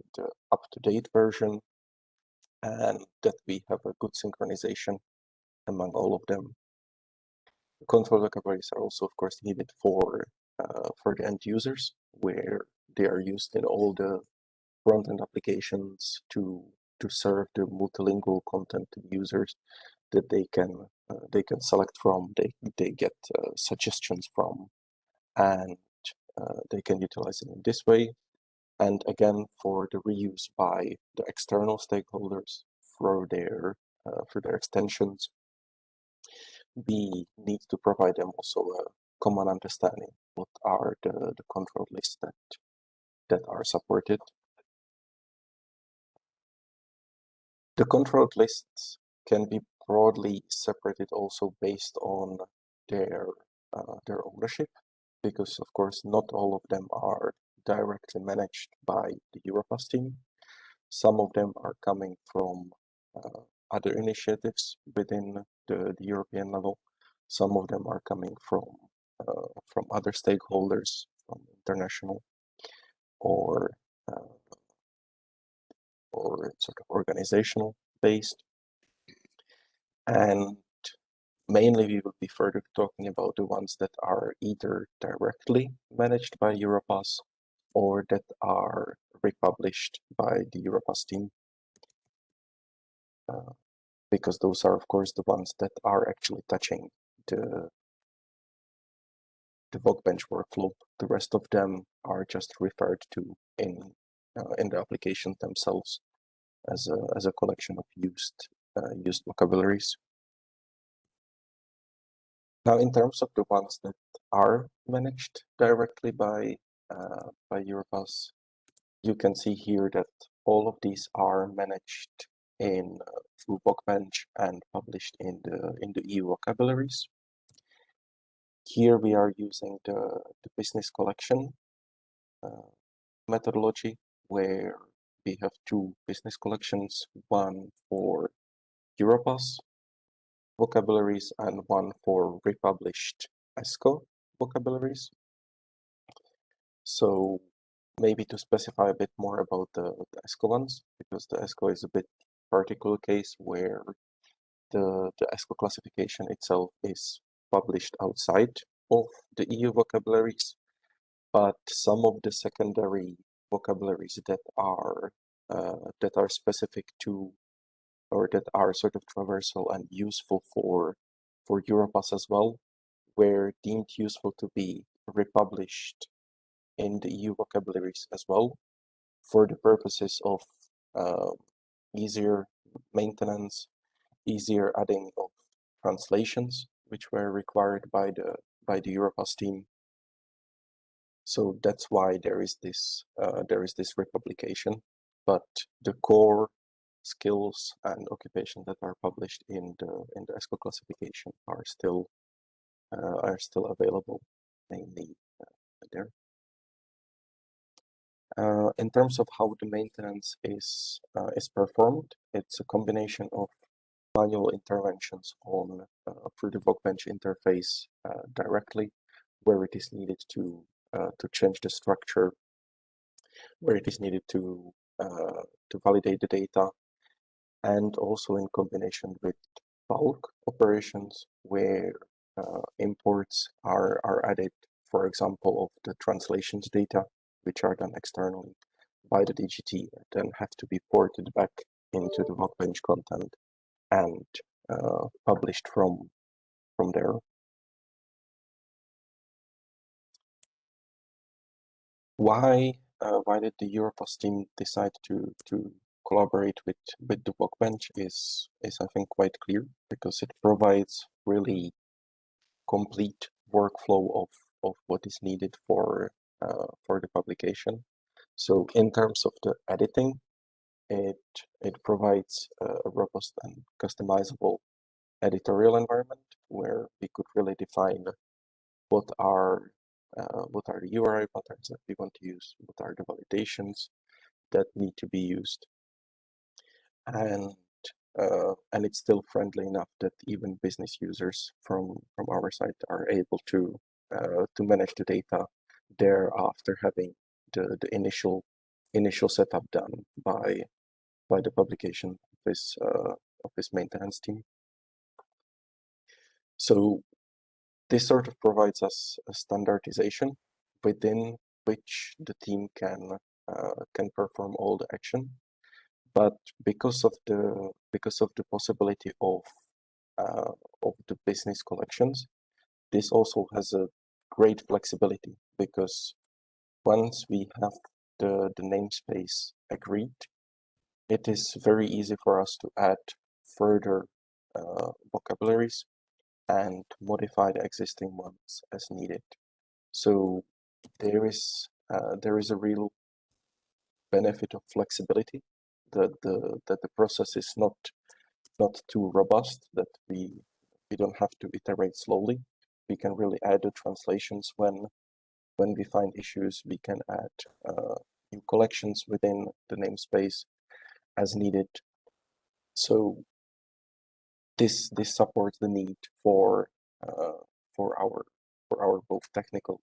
up-to-date version, and that we have a good synchronization among all of them. The control vocabularies are also, of course, needed for the end users, where they are used in all the front-end applications to serve the multilingual content to users that they can select from, they get suggestions from, and they can utilize it in this way. And again, for the reuse by the external stakeholders for their extensions, we need to provide them also a common understanding what are the control lists that are supported. The controlled lists can be broadly separated also based on their ownership, because of course not all of them are directly managed by the Europass team. Some of them are coming from other initiatives within the European level. Some of them are coming from other stakeholders, from international or sort of organizational based. And mainly we will be further talking about the ones that are either directly managed by Europass or that are republished by the Europass team. Because those are, of course, the ones that are actually touching the VocBench workflow. The rest of them are just referred to in the applications themselves as a collection of used vocabularies. Now, in terms of the ones that are managed directly by Europass, you can see here that all of these are managed through VocBench and published in the EU vocabularies. Here we are using the business collection methodology, where we have two business collections, one for Europass vocabularies and one for republished ESCO vocabularies. So maybe to specify a bit more about the ESCO ones, because the ESCO is a bit particular case where the ESCO classification itself is published outside of the EU vocabularies, but some of the secondary vocabularies that are specific to or that are sort of traversal and useful for Europass as well, were deemed useful to be republished in the EU vocabularies as well, for the purposes of easier maintenance, easier adding of translations, which were required by the Europass team. So that's why there is this republication, but the core skills and occupations that are published in the ESCO classification are still available, mainly there. In terms of how the maintenance is performed, it's a combination of manual interventions on through the VocBench interface directly, where it is needed to change the structure, where it is needed to validate the data, and also in combination with bulk operations, where imports are added, for example, of the translations data, which are done externally by the DGT, and then have to be ported back into the VocBench content and published from there. Why did the Europass team decide to collaborate with the VocBench is I think quite clear, because it provides really complete workflow of what is needed for the publication. So in terms of the editing, it provides a robust and customizable editorial environment where we could really define what are the URI patterns that we want to use, what are the validations that need to be used, and it's still friendly enough that even business users from our side are able to manage the data there after having the initial setup done by the publication of this maintenance team. So this sort of provides us a standardization within which the team can perform all the action. But because of the possibility of the business collections, this also has a great flexibility, because once we have the namespace agreed, it is very easy for us to add further vocabularies and modify the existing ones as needed. So there is a real benefit of flexibility, that the process is not too robust, that we don't have to iterate slowly. We can really add the translations when we find issues. We can add new collections within the namespace as needed. So this supports the need for our both technical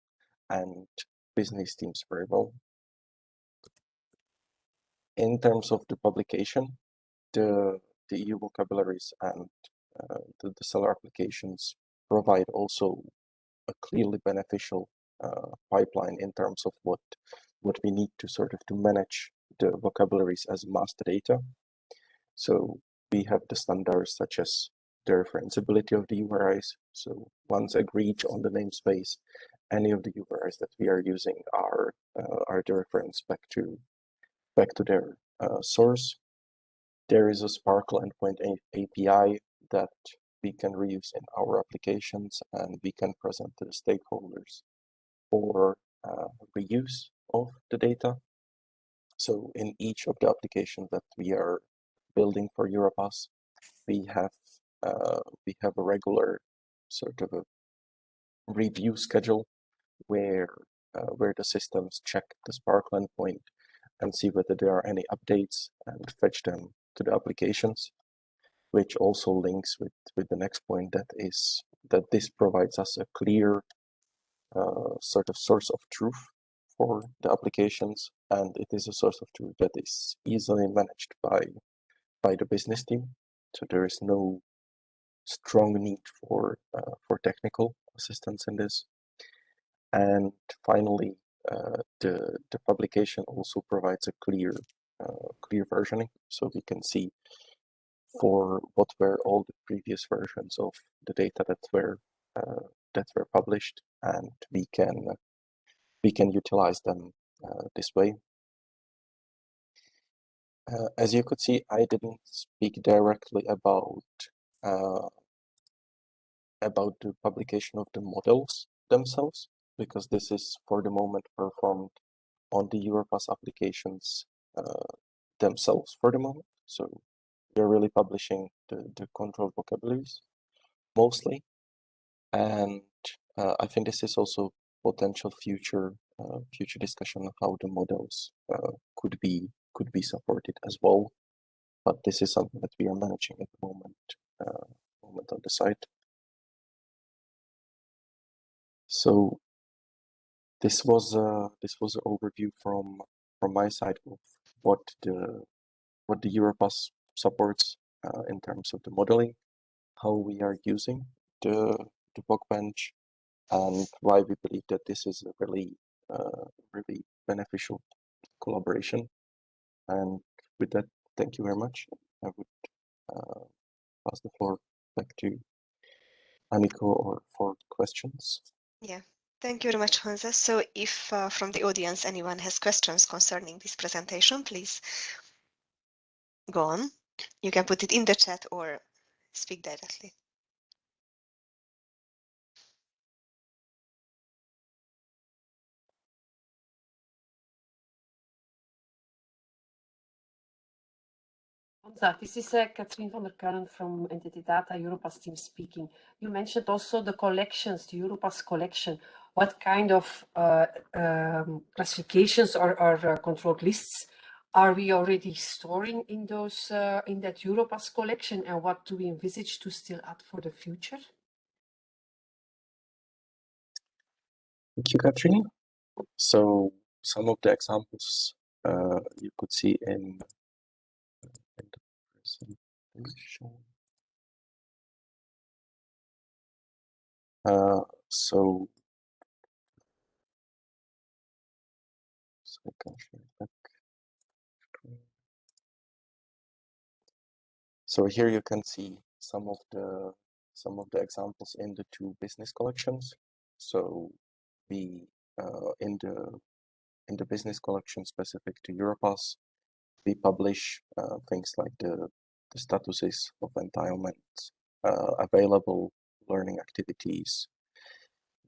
and business teams very well. In terms of the publication, the EU vocabularies and the seller applications provide also a clearly beneficial pipeline in terms of what we need to sort of to manage the vocabularies as master data. So we have the standards such as the referenceability of the URIs. So once agreed on the namespace, any of the URIs that we are using are the reference back to their source. There is a Sparkle endpoint API that we can reuse in our applications, and we can present to the stakeholders for reuse of the data. So in each of the applications that we are building for Europass, we have a regular sort of a review schedule where the systems check the Sparkle endpoint and see whether there are any updates and fetch them to the applications, which also links with the next point, that is that this provides us a clear sort of source of truth for the applications, and it is a source of truth that is easily managed by the business team. So there is no strong need for technical assistance in this. And finally, the publication also provides a clear versioning, so we can see for what were all the previous versions of the data that were published, and we can utilize them this way. As you could see, I didn't speak directly about the publication of the models themselves, because this is for the moment performed on the Europass applications themselves for the moment. So we're really publishing the controlled vocabularies mostly, and I think this is also potential future discussion of how the models could be supported as well. But this is something that we are managing at the moment on the site. So this was an overview from my side of what the Europass supports in terms of the modeling, how we are using the VocBench, and why we believe that this is a really beneficial collaboration. And with that, thank you very much. I would pass the floor back to Aniko or for questions. Yeah, thank you very much, Hansa. So if from the audience anyone has questions concerning this presentation, please go on. You can put it in the chat or speak directly. Hansa, this is Katrien van der Kuilen from Entity Data, Europass team speaking. You mentioned also the collections, the Europass collection. What kind of classifications or controlled lists are we already storing in those in that Europass collection, and what do we envisage to still add for the future? Thank you, Katrien. So some of the examples you could see in the presentation. So I can share back screen. So here you can see some of the examples in the two business collections. So we in the business collection specific to Europass, we publish things like the statuses of entitlement, available learning activities,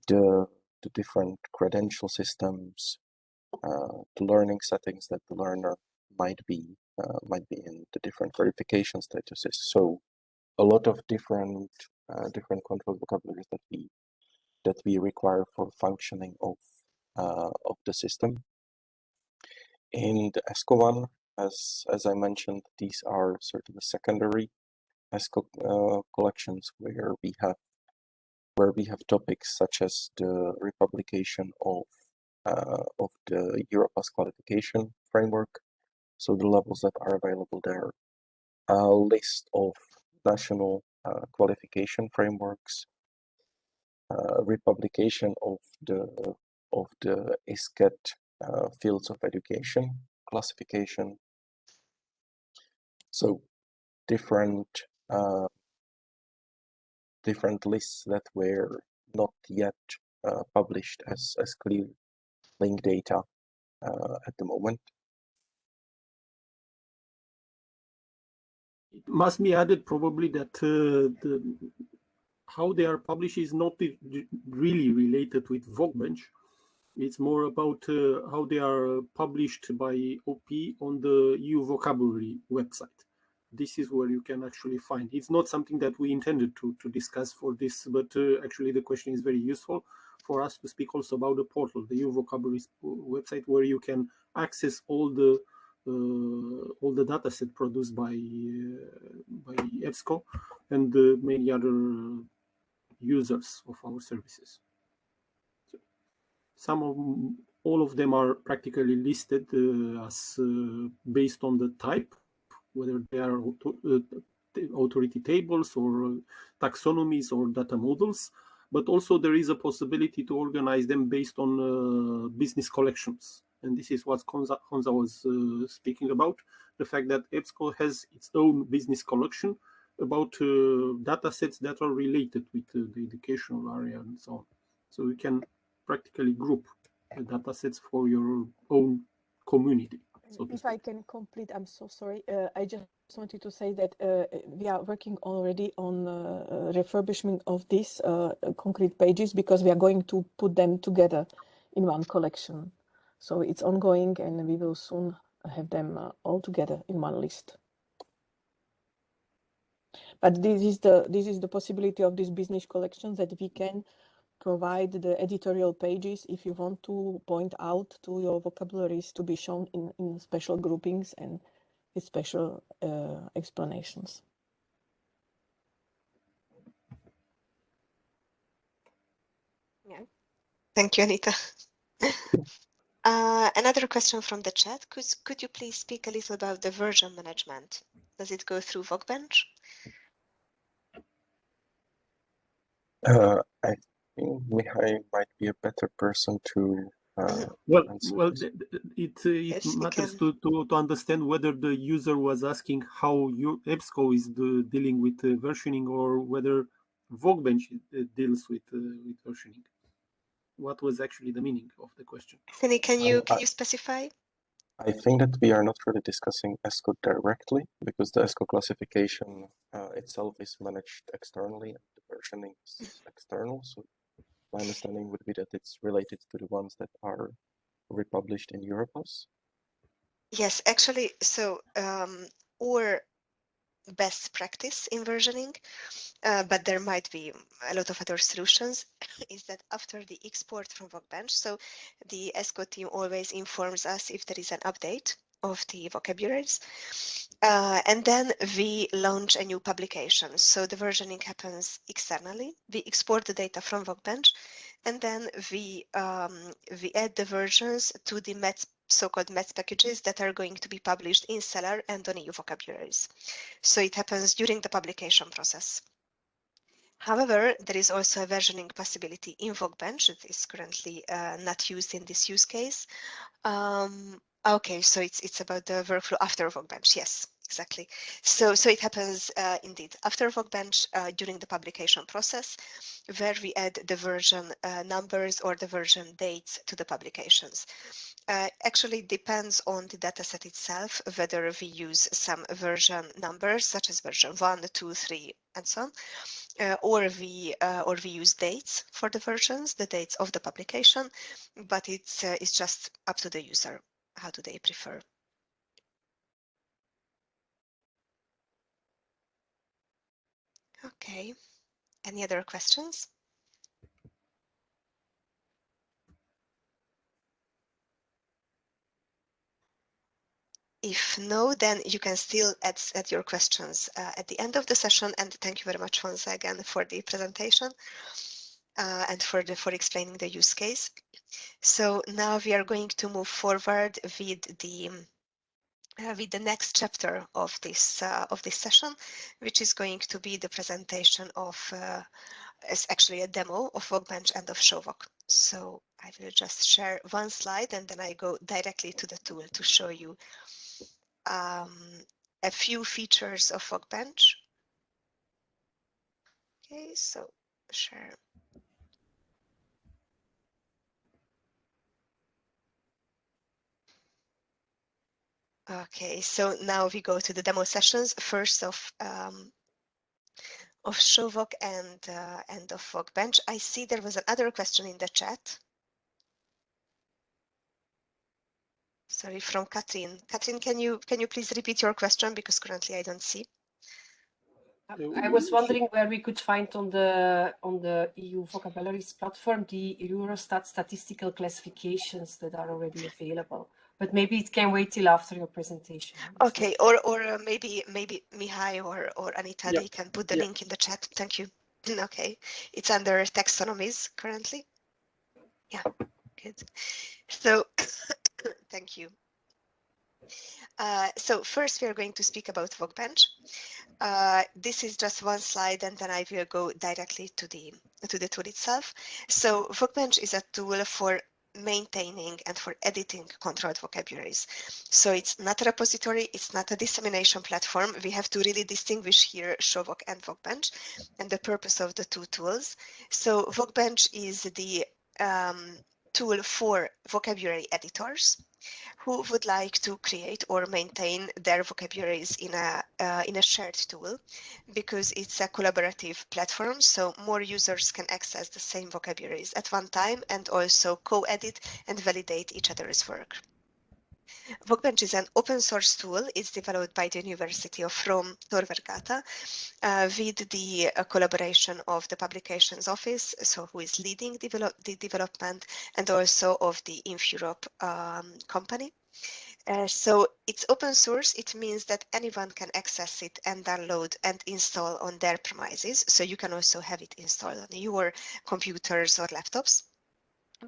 the different credential systems, the learning settings that the learner might be in the different verification statuses. So a lot of different control vocabularies that we require for functioning of the system. In the ESCO one, as I mentioned, these are sort of the secondary ESCO collections where we have topics such as the republication of the Europass qualification framework, so the levels that are available there, a list of national qualification frameworks, republication of the ISCET fields of education classification. So different lists that were not yet published as clear link data at the moment. It must be added probably that how they are published is not really related with VocBench. It's more about how they are published by OP on the EU vocabulary website. This is where you can actually find. It's not something that we intended to discuss for this, but actually the question is very useful for us to speak also about the portal, the EU vocabulary website, where you can access all the data set produced by EBSCO and many other users of our services. All of them are practically listed as based on the type, whether they are authority tables or taxonomies or data models, but also there is a possibility to organize them based on business collections. And this is what Hansa was speaking about. the fact that EBSCO has its own business collection about data sets that are related with the educational area and so on. So you can practically group the data sets for your own community. So if I can complete, I'm so sorry. I just wanted to say that we are working already on refurbishment of these concrete pages, because we are going to put them together in one collection. So it's ongoing, and we will soon have them all together in one list. But this is the possibility of these business collections, that we can provide the editorial pages if you want to point out to your vocabularies to be shown in special groupings and with special explanations. Yeah. Thank you, Anita. Another question from the chat. Could you please speak a little about the version management? Does it go through VocBench? I think Mihai might be a better person to well, it Yes, matters to understand whether the user was asking how your EBSCO is dealing with versioning, or whether VocBench deals with versioning. What was actually the meaning of the question? Cindy, can you specify? I think that we are not really discussing ESCO directly, because the ESCO classification itself is managed externally and the versioning is external. So my understanding would be that it's related to the ones that are republished in Europass. Yes, actually, so or best practice in versioning, but there might be a lot of other solutions, is that after the export from VocBench, so the ESCO team always informs us if there is an update of the vocabularies, and then we launch a new publication. So the versioning happens externally. We export the data from VocBench, and then we add the versions to the so-called METS packages that are going to be published in Cellar and on EU vocabularies. So it happens during the publication process. However, there is also a versioning possibility in VocBench that is currently not used in this use case. Okay, so it's about the workflow after VocBench. Yes, exactly. So it happens indeed after VocBench during the publication process, where we add the version numbers or the version dates to the publications. Actually depends on the dataset itself, whether we use some version numbers such as version 1, 2, 3, and so on, or we use dates for the versions, the dates of the publication, but it's just up to the user. How do they prefer? Okay, any other questions? If no, then you can still add your questions at the end of the session. And thank you very much once again for the presentation and for explaining the use case. So now we are going to move forward with the next chapter of this session, which is going to be the presentation of is actually a demo of VocBench and of ShowVoc. So I will just share one slide and then I go directly to the tool to show you a few features of VocBench. Okay, so share. Okay, so now we go to the demo sessions, first of ShowVoc and of VocBench. I see there was another question in the chat. Sorry, from Katrin. Katrin, can you please repeat your question, because currently I don't see. I was wondering where we could find on the EU vocabularies platform the Eurostat statistical classifications that are already available. But maybe it can wait till after your presentation. Okay, or maybe Mihai or Anita, they can put the link in the chat. Thank you. Okay, it's under taxonomies currently. Yeah, good. So thank you. So first we are going to speak about VocBench. This is just one slide and then I will go directly to the tool itself. So VocBench is a tool for maintaining and for editing controlled vocabularies. So it's not a repository, it's not a dissemination platform. We have to really distinguish here ShowVoc and VocBench and the purpose of the two tools. So VocBench is the tool for vocabulary editors who would like to create or maintain their vocabularies in a shared tool, because it's a collaborative platform, so more users can access the same vocabularies at one time and also co-edit and validate each other's work. VocBench is an open source tool. It's developed by the University of Rome Tor Vergata with the collaboration of the Publications Office, so who is leading the development, and also of the InfEurope company. So it's open source. It means that anyone can access it and download and install on their premises. So you can also have it installed on your computers or laptops.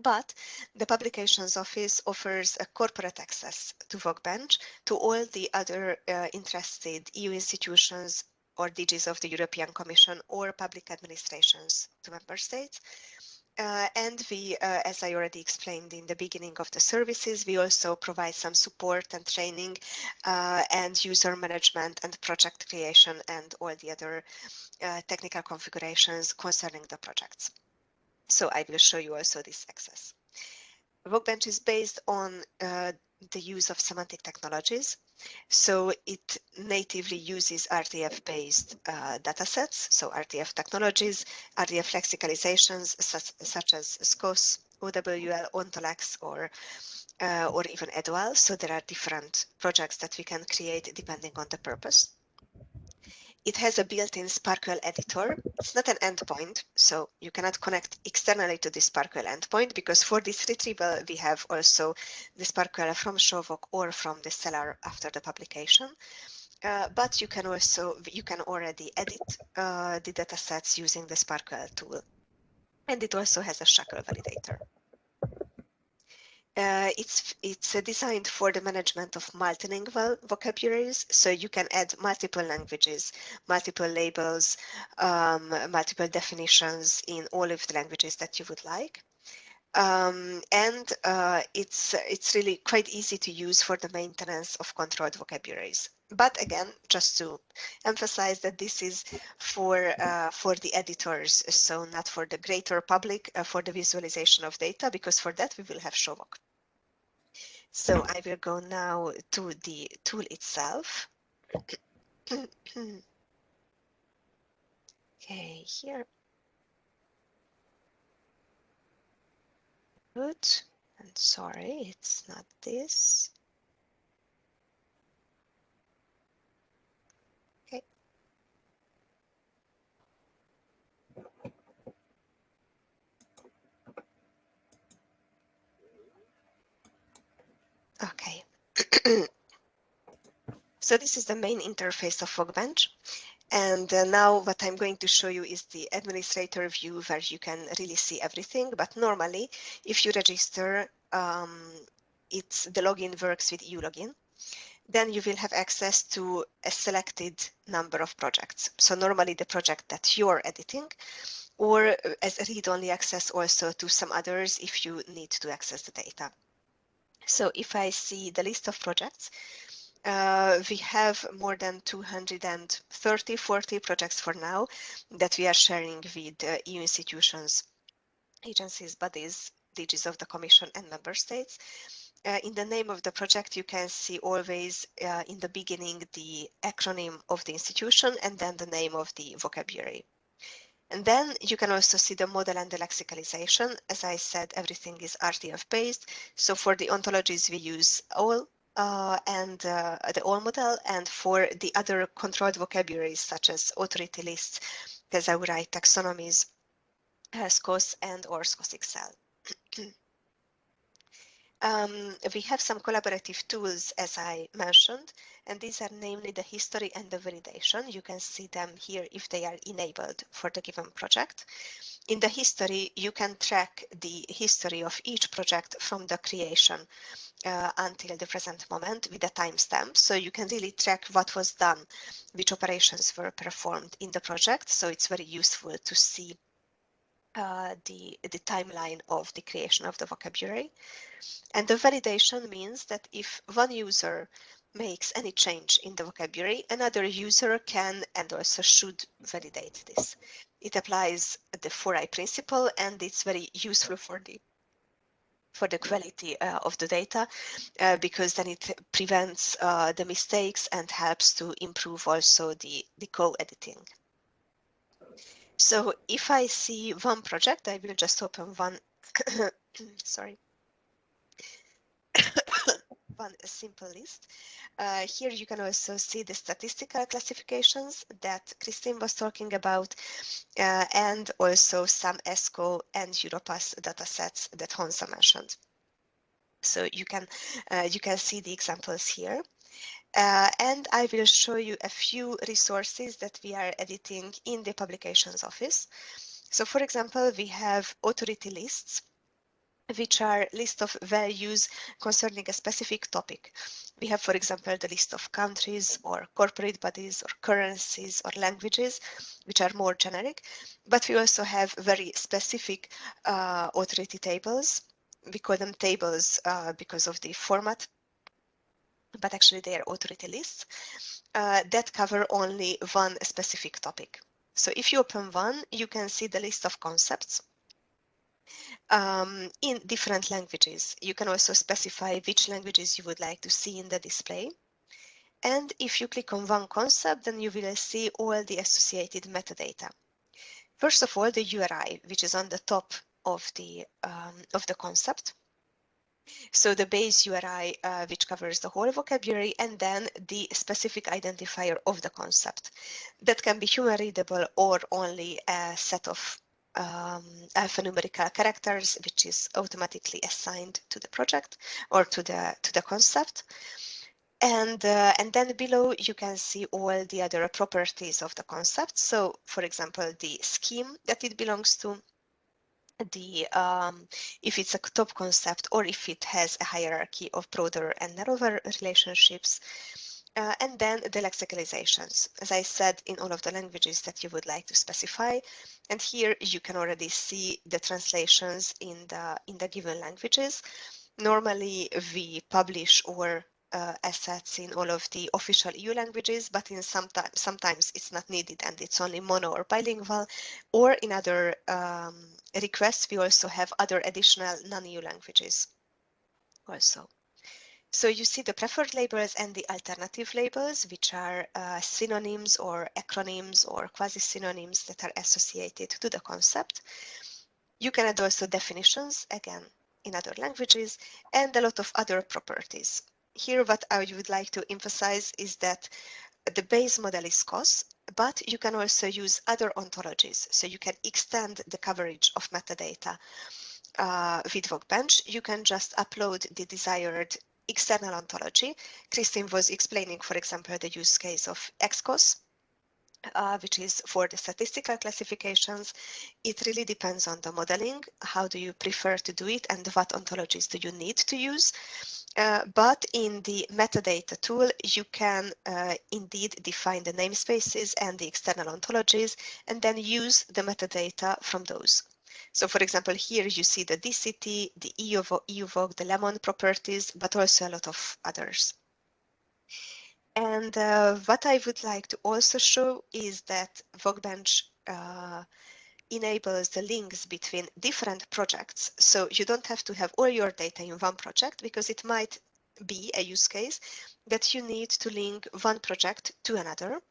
But the Publications Office offers a corporate access to VocBench to all the other interested EU institutions or DGs of the European Commission or public administrations to member states. And we, as I already explained in the beginning of the services, we also provide some support and training and user management and project creation and all the other technical configurations concerning the projects. So I will show you also this access. VocBench is based on the use of semantic technologies. So it natively uses RTF-based datasets, so RTF technologies, RTF lexicalizations such as SCOS, OWL, ONTOLEX, or even EDOL. So there are different projects that we can create depending on the purpose. It has a built-in SPARQL editor. It's not an endpoint, so you cannot connect externally to the SPARQL endpoint, because for this retrieval, we have also the SPARQL from ShowVoc or from the seller after the publication. But you can already edit the datasets using the SPARQL tool. And it also has a shackle validator. It's designed for the management of multilingual vocabularies, so you can add multiple languages, multiple labels, multiple definitions in all of the languages that you would like. It's really quite easy to use for the maintenance of controlled vocabularies. But again, just to emphasize that this is for the editors, so not for the greater public, for the visualization of data, because for that we will have ShowVoc. So I will go now to the tool itself. Okay, here. Good. And sorry, it's not this. Okay. Okay. So this is the main interface of VocBench. And now what I'm going to show you is the administrator view, where you can really see everything. But normally, if you register, the login works with EU login. Then you will have access to a selected number of projects. So normally the project that you're editing, or as a read-only access also to some others if you need to access the data. So if I see the list of projects, we have more than 40 projects for now that we are sharing with EU institutions, agencies, bodies, DGs of the Commission and member states. In the name of the project, you can see always in the beginning the acronym of the institution and then the name of the vocabulary. And then you can also see the model and the lexicalization. As I said, everything is RTF based. So for the ontologies, we use OL and the OL model, and for the other controlled vocabularies such as authority lists, thesauri, taxonomies, SCOS and or SCOS Excel. We have some collaborative tools, as I mentioned, and these are namely the history and the validation. You can see them here if they are enabled for the given project. In the history, you can track the history of each project from the creation until the present moment with a timestamp. So you can really track what was done, which operations were performed in the project. So it's very useful to see the timeline of the creation of the vocabulary. And the validation means that if one user makes any change in the vocabulary, another user can and also should validate this. It applies the 4I principle, and it's very useful for the quality of the data, because then it prevents the mistakes and helps to improve also the co-editing. So if I see one project, I will just open one, sorry, one simple list. Here you can also see the statistical classifications that Christine was talking about, and also some ESCO and Europass datasets that Honza mentioned. So you can see the examples here. And I will show you a few resources that we are editing in the publications office. So for example, we have authority lists, which are list of values concerning a specific topic. We have, for example, the list of countries or corporate bodies or currencies or languages, which are more generic, but we also have very specific authority tables. We call them tables because of the format, but actually they are authority lists that cover only one specific topic. So if you open one, you can see the list of concepts in different languages. You can also specify which languages you would like to see in the display. And if you click on one concept, then you will see all the associated metadata. First of all, the URI, which is on the top of the concept. So the base URI, which covers the whole vocabulary, and then the specific identifier of the concept. That can be human readable or only a set of alphanumerical characters, which is automatically assigned to the project or to the concept. And then below you can see all the other properties of the concept. So, for example, the scheme that it belongs to, the if it's a top concept or if it has a hierarchy of broader and narrower relationships, and then the lexicalizations, as I said, in all of the languages that you would like to specify. And here you can already see the translations in the given languages. Normally we publish our assets in all of the official EU languages, but in sometimes it's not needed and it's only mono or bilingual, or in other requests we also have other additional non-EU languages also. So you see the preferred labels and the alternative labels, which are synonyms or acronyms or quasi-synonyms that are associated to the concept. You can add also definitions, again, in other languages, and a lot of other properties. Here, what I would like to emphasize is that the base model is COS, but you can also use other ontologies. So you can extend the coverage of metadata with VocBench. You can just upload the desired external ontology. Christine was explaining, for example, the use case of XCOS, which is for the statistical classifications. It really depends on the modeling. How do you prefer to do it and what ontologies do you need to use? But in the metadata tool, you can indeed define the namespaces and the external ontologies and then use the metadata from those. So for example, here you see the DCT, the EUVOC, the Lemon properties, but also a lot of others. And what I would like to also show is that VocBench enables the links between different projects. So you don't have to have all your data in one project, because it might be a use case that you need to link one project to another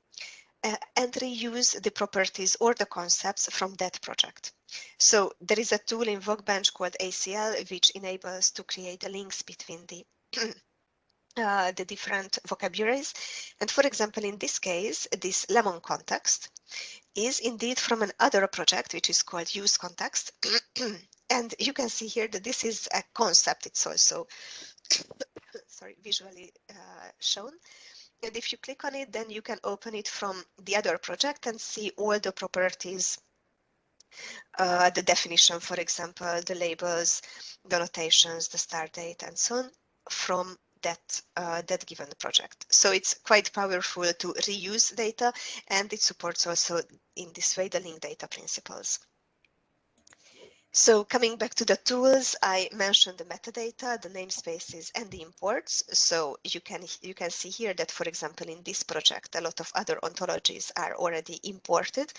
and reuse the properties or the concepts from that project. So there is a tool in VocBench called ACL, which enables to create the links between the different vocabularies. And for example, in this case, this Lemon context is indeed from another project, which is called Use Context. And you can see here that this is a concept. It's also sorry, visually shown. And if you click on it, then you can open it from the other project and see all the properties, the definition, for example, the labels, the notations, the start date, and so on, from that given project. So it's quite powerful to reuse data, and it supports also in this way the linked data principles. So coming back to the tools, I mentioned the metadata, the namespaces, and the imports. So you can see here that, for example, in this project, a lot of other ontologies are already imported,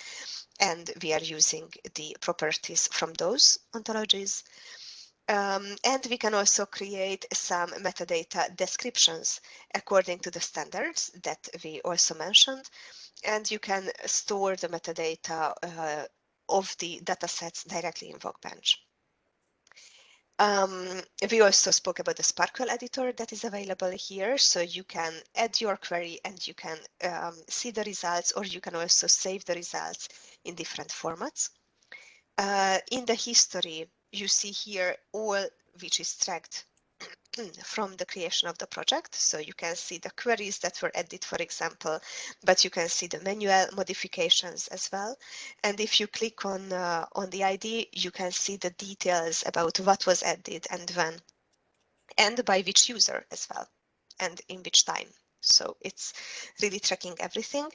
and we are using the properties from those ontologies. And we can also create some metadata descriptions according to the standards that we also mentioned. And you can store the metadata of the datasets directly in VocBench. We also spoke about the Sparkle editor that is available here. So you can add your query and you can see the results, or you can also save the results in different formats. In the history, you see here all which is tracked from the creation of the project. So you can see the queries that were added, for example, but you can see the manual modifications as well. And if you click on the ID, you can see the details about what was added and when, and by which user as well, and in which time. So it's really tracking everything.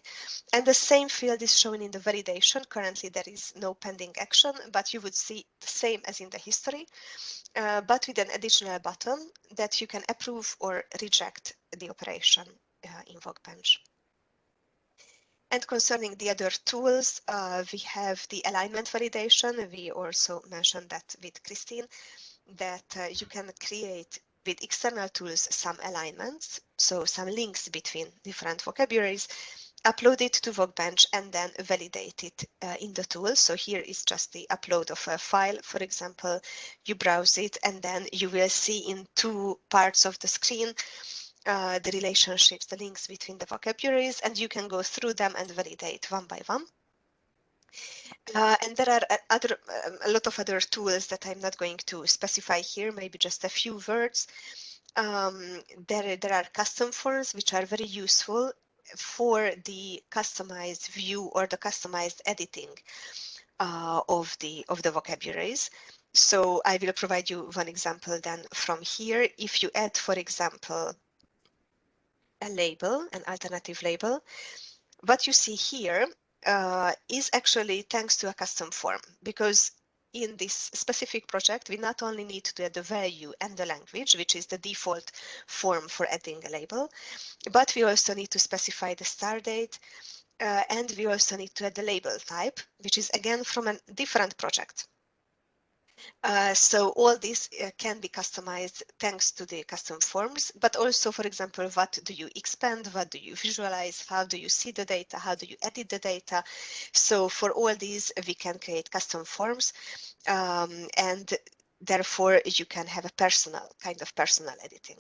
And the same field is shown in the validation. Currently, there is no pending action, but you would see the same as in the history, but with an additional button that you can approve or reject the operation in VocBench. And concerning the other tools, we have the alignment validation. We also mentioned that with Christine, that you can create with external tools some alignments, so some links between different vocabularies, upload it to VocBench and then validate it in the tool. So here is just the upload of a file, for example. You browse it and then you will see in two parts of the screen the relationships, the links between the vocabularies, and you can go through them and validate one by one. And there are a lot of other tools that I'm not going to specify here, maybe just a few words. There are custom forms which are very useful for the customized view or the customized editing of the vocabularies. So I will provide you one example then from here. If you add, for example, a label, an alternative label, what you see here is actually thanks to a custom form, because in this specific project, we not only need to add the value and the language, which is the default form for adding a label, but we also need to specify the start date, and we also need to add the label type, which is again from a different project. So all this can be customized thanks to the custom forms, but also, for example, what do you expand, what do you visualize, how do you see the data, how do you edit the data. So for all these, we can create custom forms, and therefore you can have a personal editing.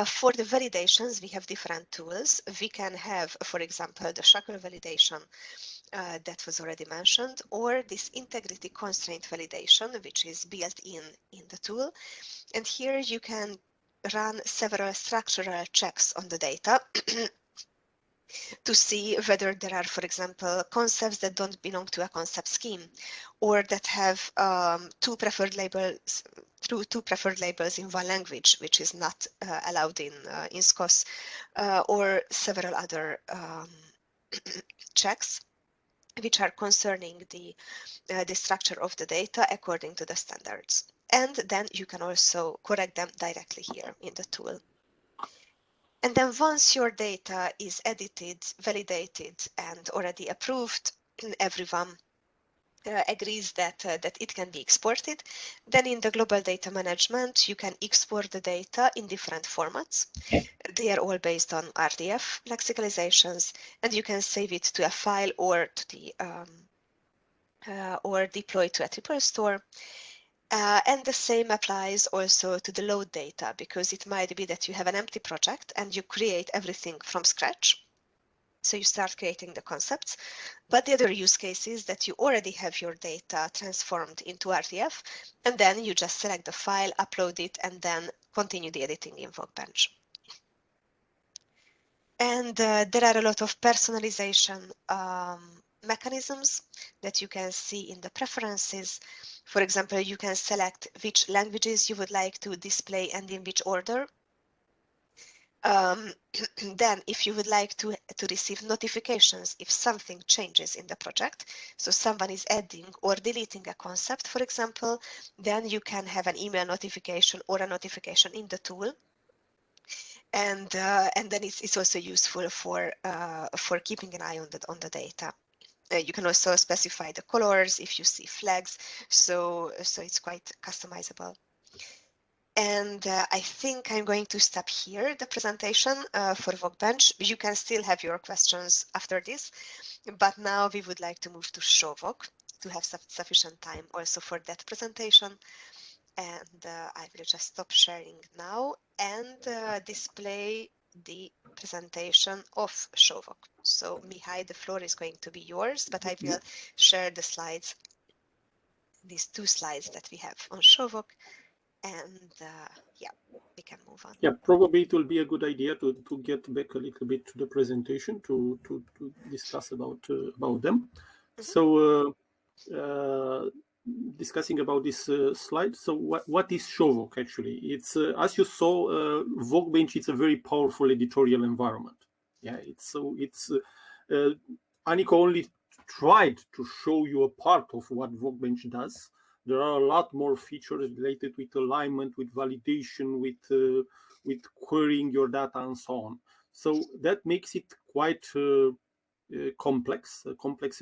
For the validations, we have different tools. We can have, for example, the shackle validation that was already mentioned, or this integrity constraint validation, which is built in the tool. And here you can run several structural checks on the data to see whether there are, for example, concepts that don't belong to a concept scheme, or that have two preferred labels in one language, which is not allowed in SCOS, or several other checks which are concerning the structure of the data according to the standards. And then you can also correct them directly here in the tool. And then once your data is edited, validated, and already approved, everyone agrees that it can be exported. Then in the global data management, you can export the data in different formats. They are all based on RDF lexicalizations, and you can save it to a file or to the or deploy to a triple store. And the same applies also to the load data, because it might be that you have an empty project and you create everything from scratch. So you start creating the concepts, but the other use case is that you already have your data transformed into RDF, and then you just select the file, upload it, and then continue the editing in VocBench. And there are a lot of personalization mechanisms that you can see in the preferences. For example, you can select which languages you would like to display and in which order. Then if you would like to receive notifications if something changes in the project, so someone is adding or deleting a concept, for example, then you can have an email notification or a notification in the tool. And then it's also useful for keeping an eye on the data. You can also specify the colors if you see flags, so it's quite customizable. And I think I'm going to stop here the presentation for VocBench. You can still have your questions after this, but now we would like to move to ShowVoc to have sufficient time also for that presentation. And I will just stop sharing now and display the presentation of ShowVoc. So Mihai, the floor is going to be yours, but I will share the slides, these 2 slides that we have on ShowVoc. And yeah, we can move on. Yeah, probably it will be a good idea to get back a little bit to the presentation to discuss about them. So discussing about this slide. So what is ShowVoc actually? It's as you saw, VocBench. It's a very powerful editorial environment. Yeah, Annika only tried to show you a part of what VocBench does. There are a lot more features related with alignment, with validation, with querying your data and so on. So that makes it quite a complex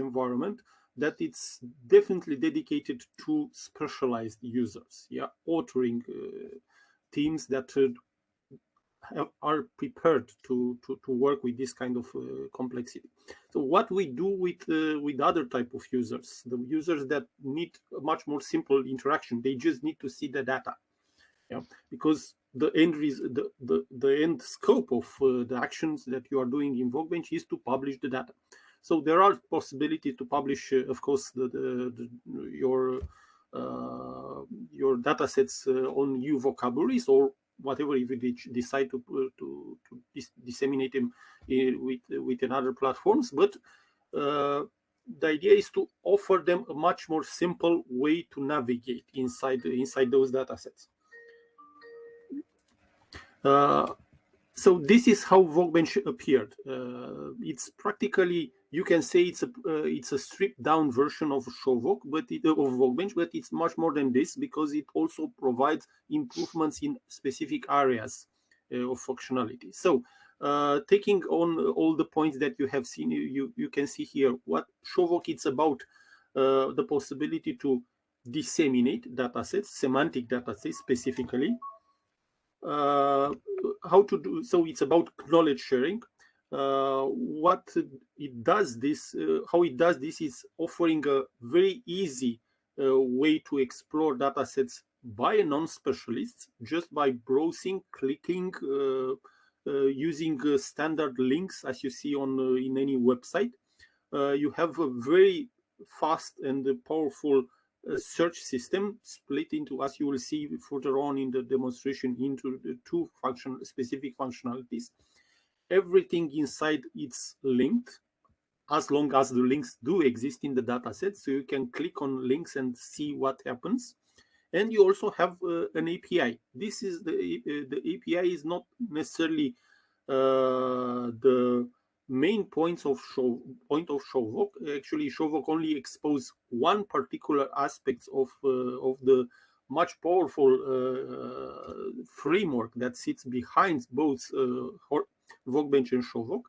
environment that it's definitely dedicated to specialized users. Yeah, authoring teams that are prepared to work with this kind of complexity. So what we do with other type of users, the users that need a much more simple interaction, they just need to see the data. Yeah, because the end scope of the actions that you are doing in VocBench is to publish the data. So there are possibilities to publish, of course, your data sets on new vocabularies or whatever, if you decide to disseminate them with another platforms. But the idea is to offer them a much more simple way to navigate inside those data sets. So this is how VocBench appeared. It's practically, you can say it's a stripped down version of ShowVoc, of VocBench, but it's much more than this because it also provides improvements in specific areas of functionality. So taking on all the points that you have seen, you can see here what ShowVoc is about: the possibility to disseminate datasets, semantic datasets specifically. How to do so? It's about knowledge sharing. What it does this, how it does this is offering a very easy way to explore datasets by a non-specialist just by browsing, clicking, using standard links as you see on in any website. You have a very fast and powerful search system split into, as you will see further on in the demonstration, into the 2 specific functionalities. Everything inside it's linked as long as the links do exist in the dataset, so you can click on links and see what happens. And you also have an API. This is the API is not necessarily the main point of ShowVoc. Actually, ShowVoc only expose one particular aspect of the much powerful framework that sits behind both VocBench and ShowVoc.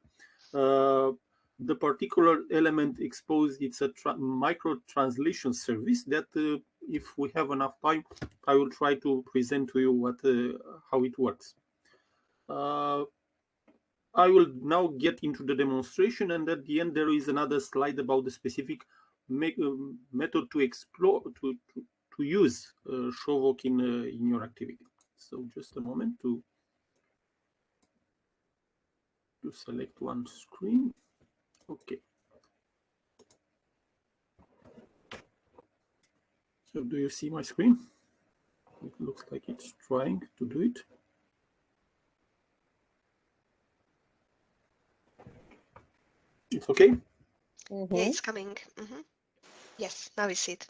The particular element exposed, it's a micro translation service that, if we have enough time, I will try to present to you how it works. I will now get into the demonstration, and at the end there is another slide about the specific method to explore to use ShowVoc in your activity. So just a moment to select one screen. Okay. So do you see my screen? It looks like it's trying to do it. It's okay? Yeah, it's coming. Yes, now we see it.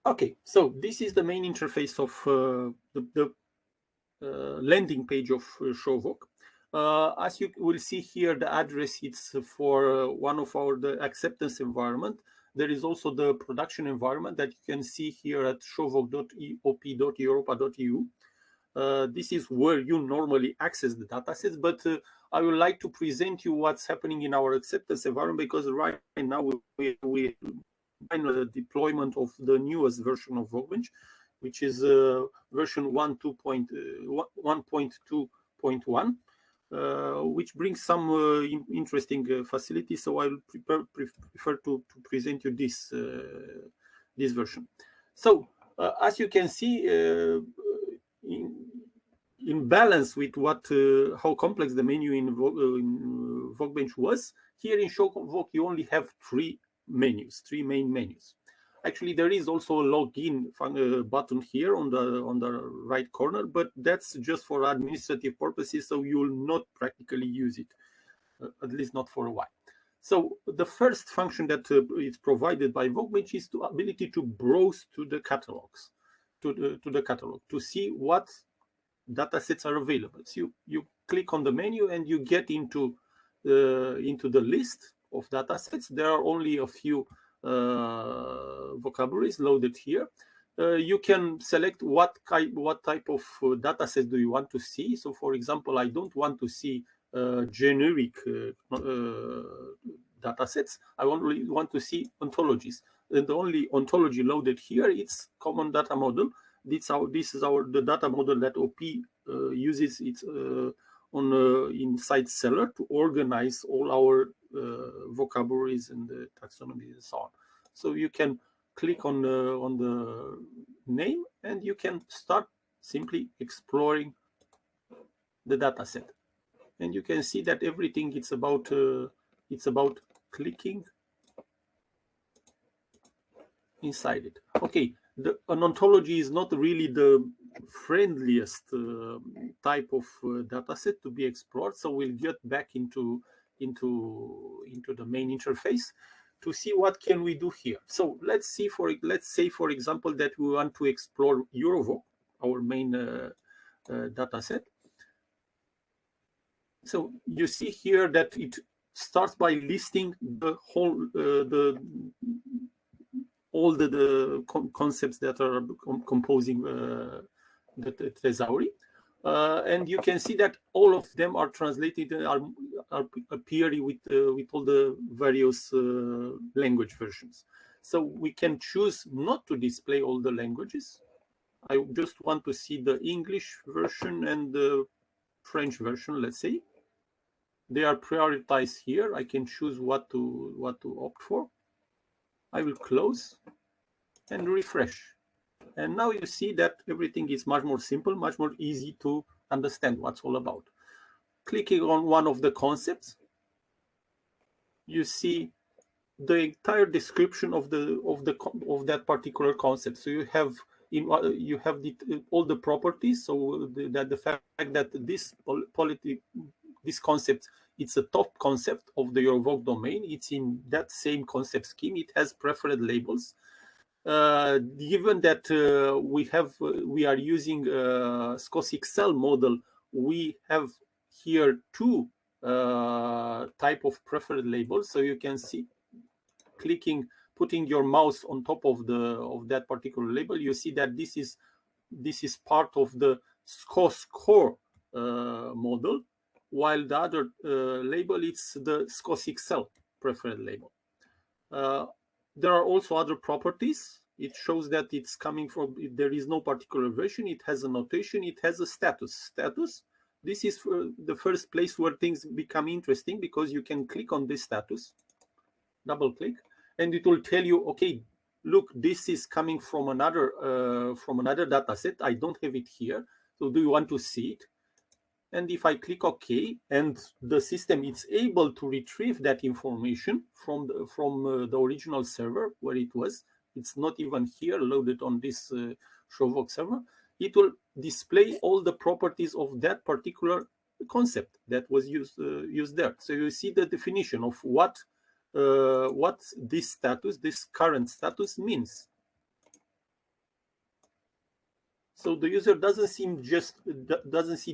Okay, so this is the main interface of the landing page of ShowVoc. As you will see here, the address it's for one of the acceptance environment. There is also the production environment that you can see here at showvoc.op.europa.eu. This is where you normally access the datasets, but I would like to present you what's happening in our acceptance environment, because right now we find the deployment of the newest version of VocBench, which is version 1.2.1, which brings some interesting facilities. So I will prefer to present you this this version. So as you can see, in balance with what how complex the menu in VocBench was, here in ShowVoc you only have three main menus. Actually, there is also a login button here on the right corner, but that's just for administrative purposes, so you will not practically use it, at least not for a while. So the first function that is provided by VocBench is the ability to browse to the catalogs, to the catalog, to see what datasets are available. So you click on the menu and you get into the list of datasets. There are only a few vocabularies loaded here. You can select what type of dataset do you want to see. So, for example, I don't want to see generic datasets. I only want to see ontologies. And the only ontology loaded here is common data model. This is the data model that OP uses. It's inside Cellar to organize all our vocabularies and the taxonomies and so on. So you can click on the name and you can start simply exploring the data set. And you can see that everything it's about clicking inside it. Okay, an ontology is not really the friendliest type of dataset to be explored, so we'll get back into the main interface to see what can we do here. So let's say for example that we want to explore EuroVoc, our main dataset. So you see here that it starts by listing the whole all the concepts that are composing the thesauri, and you can see that all of them are translated, are appearing with all the various language versions. So we can choose not to display all the languages. I just want to see the English version and the French version, let's say. They are prioritized here. I can choose what to opt for. I will close and refresh. And now you see that everything is much more simple, much more easy to understand what's all about. Clicking on one of the concepts, you see the entire description of that particular concept. So you have all the properties. So the fact that this concept, it's a top concept of the EuroVoc domain. It's in that same concept scheme. It has preferred labels. Given that we are using SCOS-XL model, we have here two type of preferred labels. So you can see, putting your mouse on top of that particular label, you see that this is part of the SCOS core model, while the other label, it's the SCOS-XL preferred label. There are also other properties. It shows that it's coming from, there is no particular version. It has a notation. It has a status. This is the first place where things become interesting, because you can click on this status, double click, and it will tell you, okay, look, this is coming from another data set. I don't have it here. So do you want to see it? And if I click OK, and the system is able to retrieve that information from the original server where it was, it's not even here loaded on this ShowVoc server, it will display all the properties of that particular concept that was used there. So you see the definition of what this status, this current status means. So the user doesn't see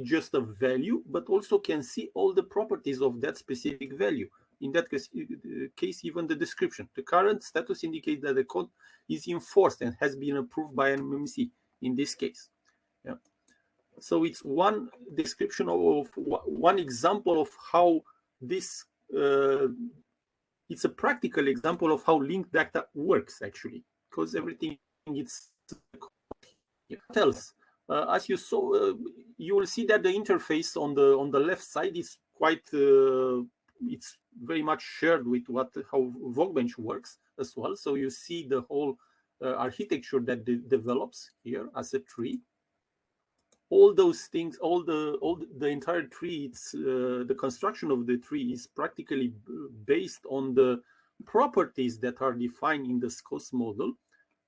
just a value, but also can see all the properties of that specific value. In that case, even the description. The current status indicates that the code is enforced and has been approved by an MMC in this case. Yeah. So it's one description of one example of how this, it's a practical example of how linked data works actually, because everything it's tells. As you saw, you will see that the interface on the left side is quite, it's very much shared with how VocBench works as well. So you see the whole architecture that develops here as a tree. All those things, the entire tree, it's the construction of the tree is practically based on the properties that are defined in the SCOS model.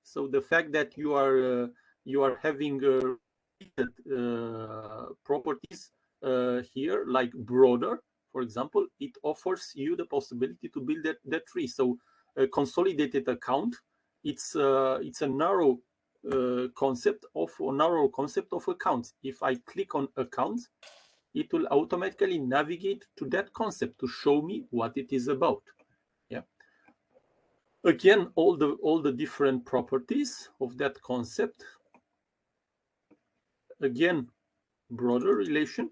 So the fact that you are having properties here, like broader, for example, it offers you the possibility to build that tree. So a consolidated account, it's a narrow concept of accounts. If I click on accounts, it will automatically navigate to that concept to show me what it is about. Yeah. Again, all the different properties of that concept. Again, broader relation.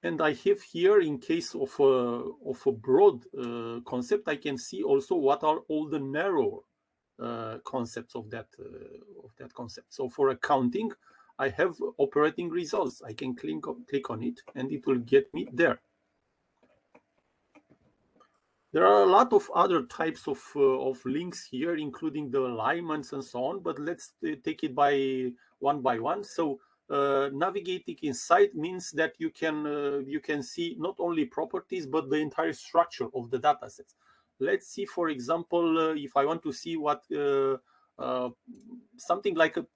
And I have here, in case of a broad concept, I can see also what are all the narrow concepts of that concept. So for accounting, I have operating results. I can click on it, and it will get me there. There are a lot of other types of links here, including the alignments and so on. But let's take it by one. So navigating inside means that you can see not only properties but the entire structure of the datasets. Let's see, for example, if I want to see what something like a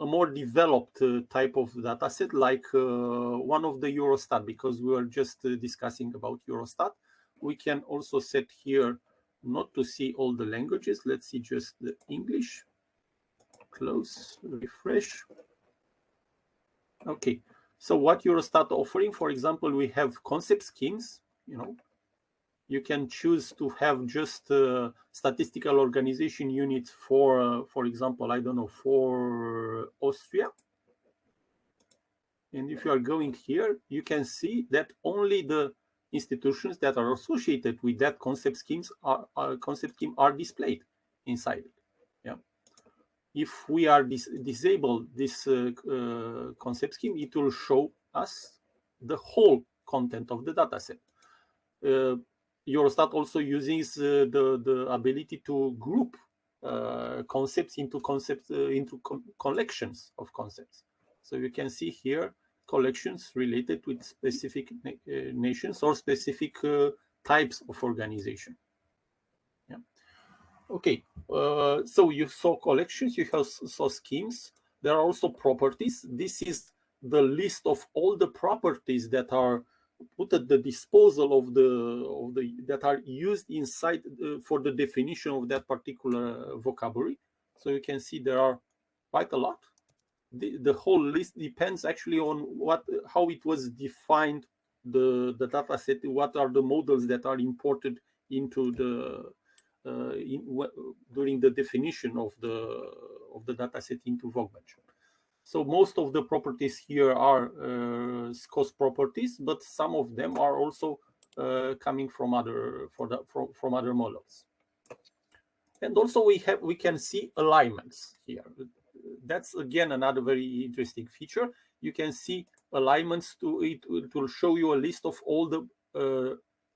more developed type of dataset, like one of the Eurostat, because we were just discussing about Eurostat. We can also set here not to see all the languages. Let's see just the English. Close, refresh. Okay, so what Eurostat offering, for example, we have concept schemes. You can choose to have just statistical organization units for example, I don't know, for Austria. And if you are going here, you can see that only the institutions that are associated with that concept scheme are displayed inside it. Yeah. If we are disable this concept scheme, it will show us the whole content of the dataset. Eurostat also uses the ability to group concepts into collections of concepts. So you can see here collections related with specific nations or specific types of organization. Yeah. Okay, so you saw collections, you saw schemes. There are also properties. This is the list of all the properties that are put at the disposal of the that are used inside for the definition of that particular vocabulary. So you can see there are quite a lot. The whole list depends actually on how it was defined, the data set, what are the models that are imported into the during the definition of the data set into VocBench. So most of the properties here are SCOS properties, but some of them are also coming from other models. And also we can see alignments here. That's again another very interesting feature. You can see alignments it will show you a list of all the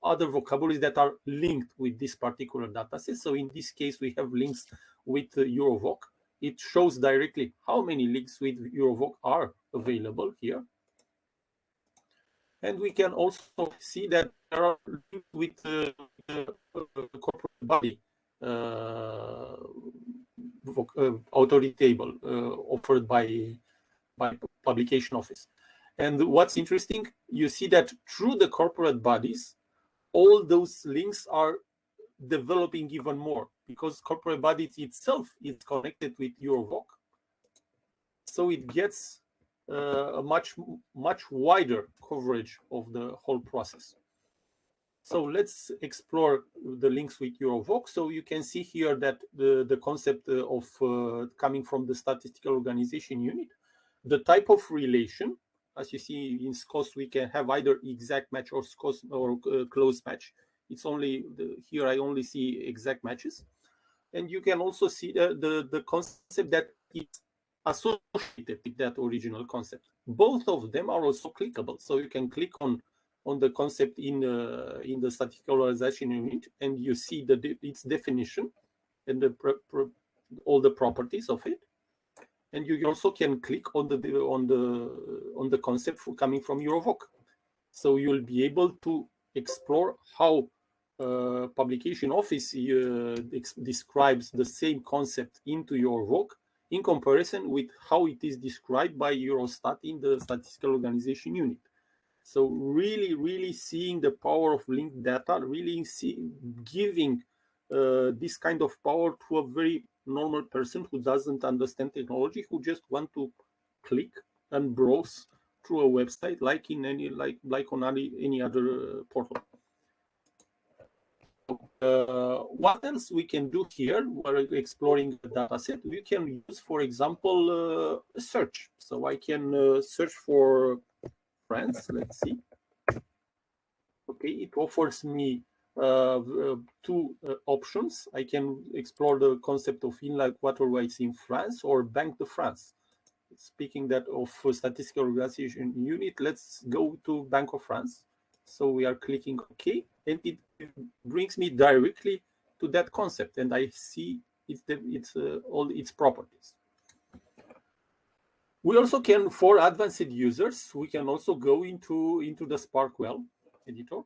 other vocabularies that are linked with this particular dataset. So in this case, we have links with EuroVoc. It shows directly how many links with EuroVoc are available here. And we can also see that there are links with the corporate body authority table offered by publication office. And what's interesting, you see that through the corporate bodies, all those links are developing even more, because corporate body itself is connected with EuroVoc, so it gets a much wider coverage of the whole process. So let's explore the links with EuroVoc. So you can see here that the concept of coming from the statistical organization unit, the type of relation, as you see in SCOS, we can have either exact match or SCOS or close match. It's only here I only see exact matches, and you can also see the concept that it's associated with that original concept. Both of them are also clickable, so you can click on the concept in the statistical organization unit, and you see its definition and all the properties of it. And you also can click on the concept coming from EuroVoc. So you'll be able to explore how publication office describes the same concept into EuroVoc in comparison with how it is described by Eurostat in the statistical organization unit. So really seeing the power of linked data, really giving this kind of power to a very normal person who doesn't understand technology, who just want to click and browse through a website like in on any other portal. What else we can do here? We're exploring the data set. We can use, for example, a search. So I can search for France. Let's see. Okay, it offers me two options. I can explore the concept of inland waterways in France or Banque de France. Speaking that of statistical organization unit, let's go to Bank of France. So we are clicking OK, and it brings me directly to that concept, and I see all its properties. We also can, for advanced users, we can also go into the SparkWell editor,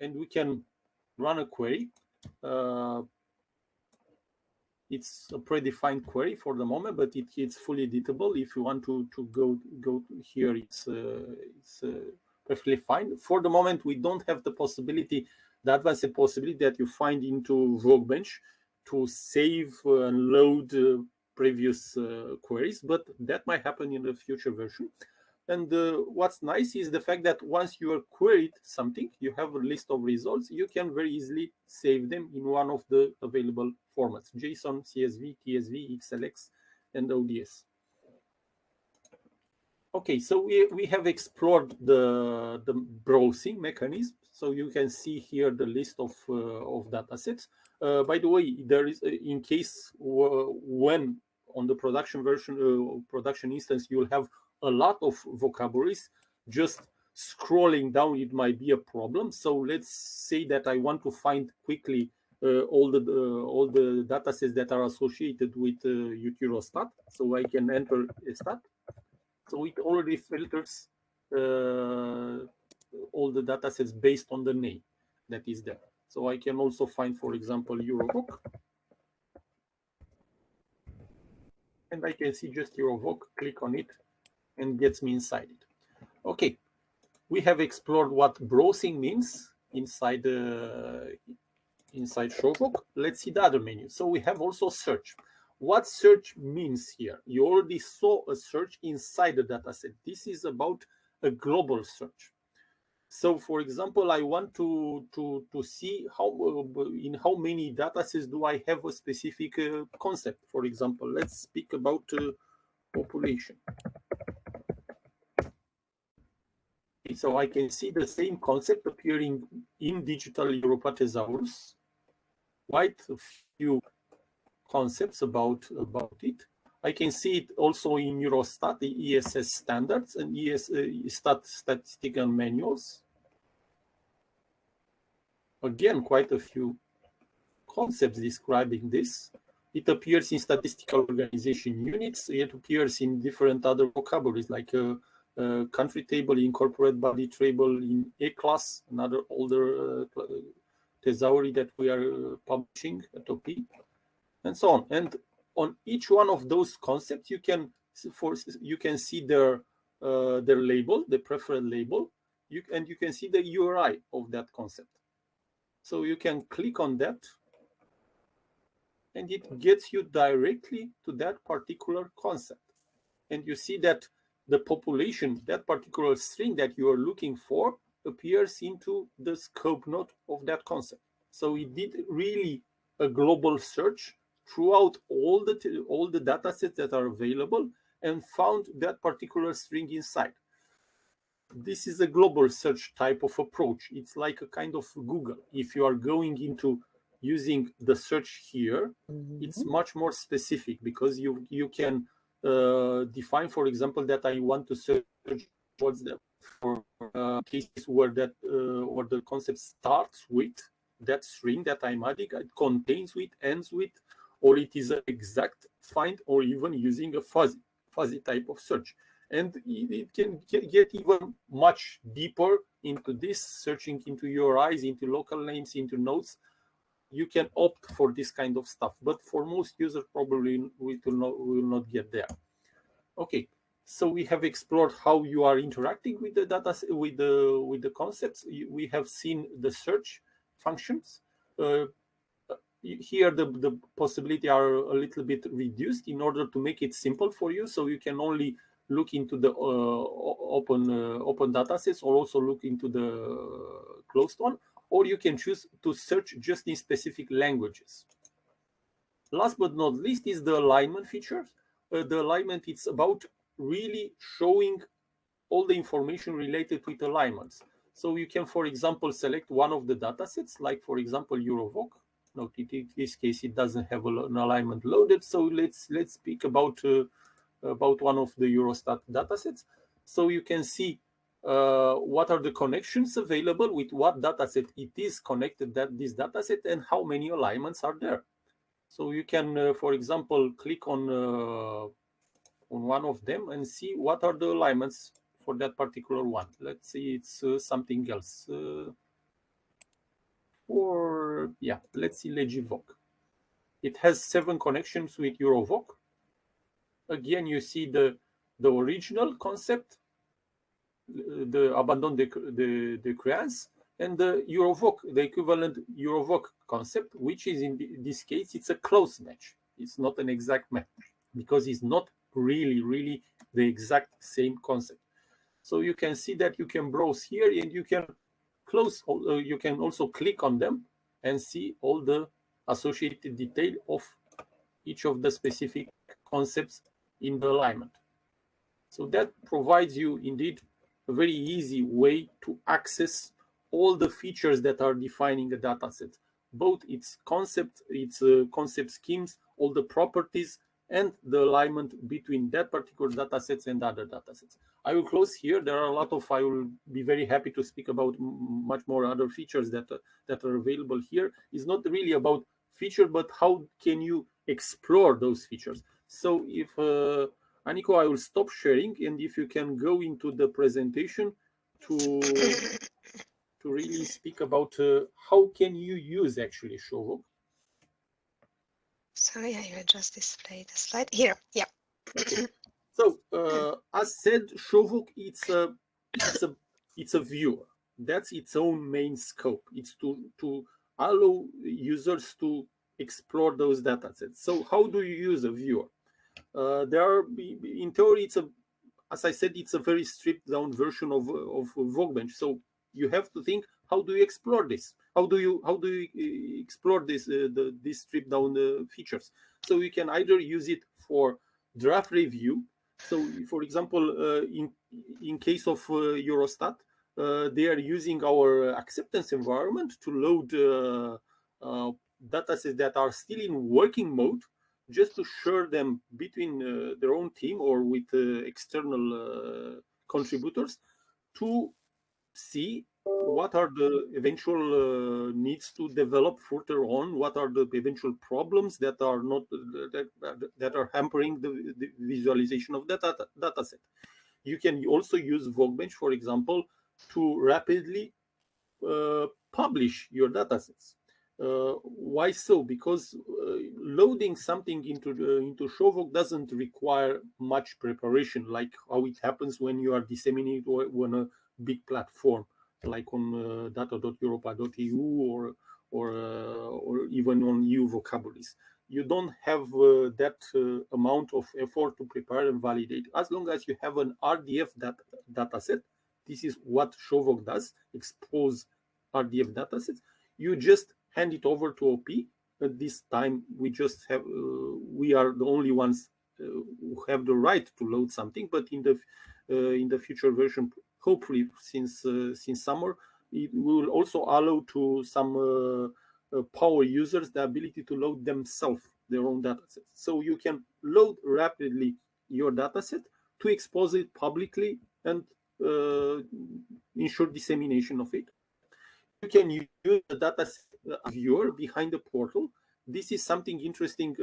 and we can run a query. It's a predefined query for the moment, but it's fully editable. If you want to go here, it's perfectly fine. For the moment, we don't have the possibility, the advanced possibility that you find into VocBench to save and load previous queries, but that might happen in the future version. And what's nice is the fact that once you have queried something, you have a list of results, you can very easily save them in one of the available formats: JSON, CSV, TSV, XLX, and ODS. Okay, so we have explored the browsing mechanism. So you can see here the list of datasets. By the way, there is, in case when on the production version, production instance, you will have a lot of vocabularies, just scrolling down, it might be a problem. So let's say that I want to find quickly all the data sets that are associated with Eurostat. So I can enter a stat. So it already filters all the data sets based on the name that is there. So I can also find, for example, EuroVoc. And I can see just EuroVoc, click on it, and gets me inside it. Okay, we have explored what browsing means inside ShowVoc. Let's see the other menu. So we have also search. What search means here? You already saw a search inside the dataset. This is about a global search. So, for example, I want to see in how many datasets do I have a specific concept. For example, let's speak about population. So I can see the same concept appearing in Digital Europa Thesaurus. Quite a few concepts about it. I can see it also in Eurostat, the ESS standards and statistical manuals. Again, quite a few concepts describing this. It appears in statistical organization units. It appears in different other vocabularies like country table, incorporate body table in A-class, another older thesaurus that we are publishing at OP, and so on. And on each one of those concepts, you can see their label, the preferred label, and you can see the URI of that concept. So you can click on that, and it gets you directly to that particular concept. And you see that the population, that particular string that you are looking for, appears into the scope node of that concept. So it did really a global search throughout all the data sets that are available and found that particular string inside. This is a global search type of approach. It's like a kind of Google. If you are going into using the search here, it's much more specific, because you can define, for example, that I want to search towards them for cases where that where the concept starts with that string that I'm adding, it contains with, ends with, or it is an exact find, or even using a fuzzy type of search. And it can get even much deeper into this, searching into URIs, into local names, into nodes. You can opt for this kind of stuff, but for most users, probably we will not get there. Okay, so we have explored how you are interacting with the data, with the concepts. We have seen the search functions. Here the possibility are a little bit reduced in order to make it simple for you, so you can only look into the open data sets, or also look into the closed one, or you can choose to search just in specific languages. Last but not least is the alignment features. The alignment, it's about really showing all the information related with alignments. So you can, for example, select one of the data sets, like for example EuroVoc. Note, in this case it doesn't have an alignment loaded, so let's speak about one of the Eurostat datasets. So you can see what are the connections available, with what dataset it is connected, this dataset, and how many alignments are there. So you can, for example, click on one of them and see what are the alignments for that particular one. Let's see, it's something else. Or yeah, let's see Legivoc. It has 7 connections with EuroVoc. Again, you see the original concept, the abandon the créance, and the EuroVoc, the equivalent EuroVoc concept, which is in this case, it's a close match. It's not an exact match, because it's not really the exact same concept. So you can see that you can browse here, and you can close. You can also click on them and see all the associated detail of each of the specific concepts in the alignment. So that provides you indeed a very easy way to access all the features that are defining a dataset, both its concept schemes, all the properties, and the alignment between that particular datasets and other datasets. I will close here. There are a lot of, I will be very happy to speak about much more other features that are available here. It's not really about feature, but how can you explore those features. So if Aniko, I will stop sharing, and if you can go into the presentation to really speak about how can you use actually ShowVoc. Sorry, I will just display the slide here. Yeah. So as said, ShowVoc, it's a viewer. That's its own main scope. It's to allow users to explore those datasets. So how do you use a viewer? In theory, as I said, it's a very stripped down version of VocBench. So you have to think, how do you explore this? How do you explore this these stripped down features? So you can either use it for draft review. So, for example, in case of Eurostat, they are using our acceptance environment to load datasets that are still in working mode, just to share them between their own team or with external contributors to see what are the eventual needs to develop further on, what are the eventual problems that are not that are hampering the visualization of that data set. You can also use VocBench, for example, to rapidly publish your datasets. Why so? Because loading something into ShowVoc doesn't require much preparation, like how it happens when you are disseminating on a big platform, like on data.europa.eu or even on EU vocabularies. you don't have that amount of effort to prepare and validate. As long as you have an RDF data set, this is what ShowVoc does, expose RDF datasets. You just hand it over to OP. At this time, we just have we are the only ones who have the right to load something. But in the future version, hopefully since summer, it will also allow to some power users the ability to load themselves their own datasets. So you can load rapidly your dataset to expose it publicly and ensure dissemination of it. You can use the dataset viewer behind the portal. This is something interesting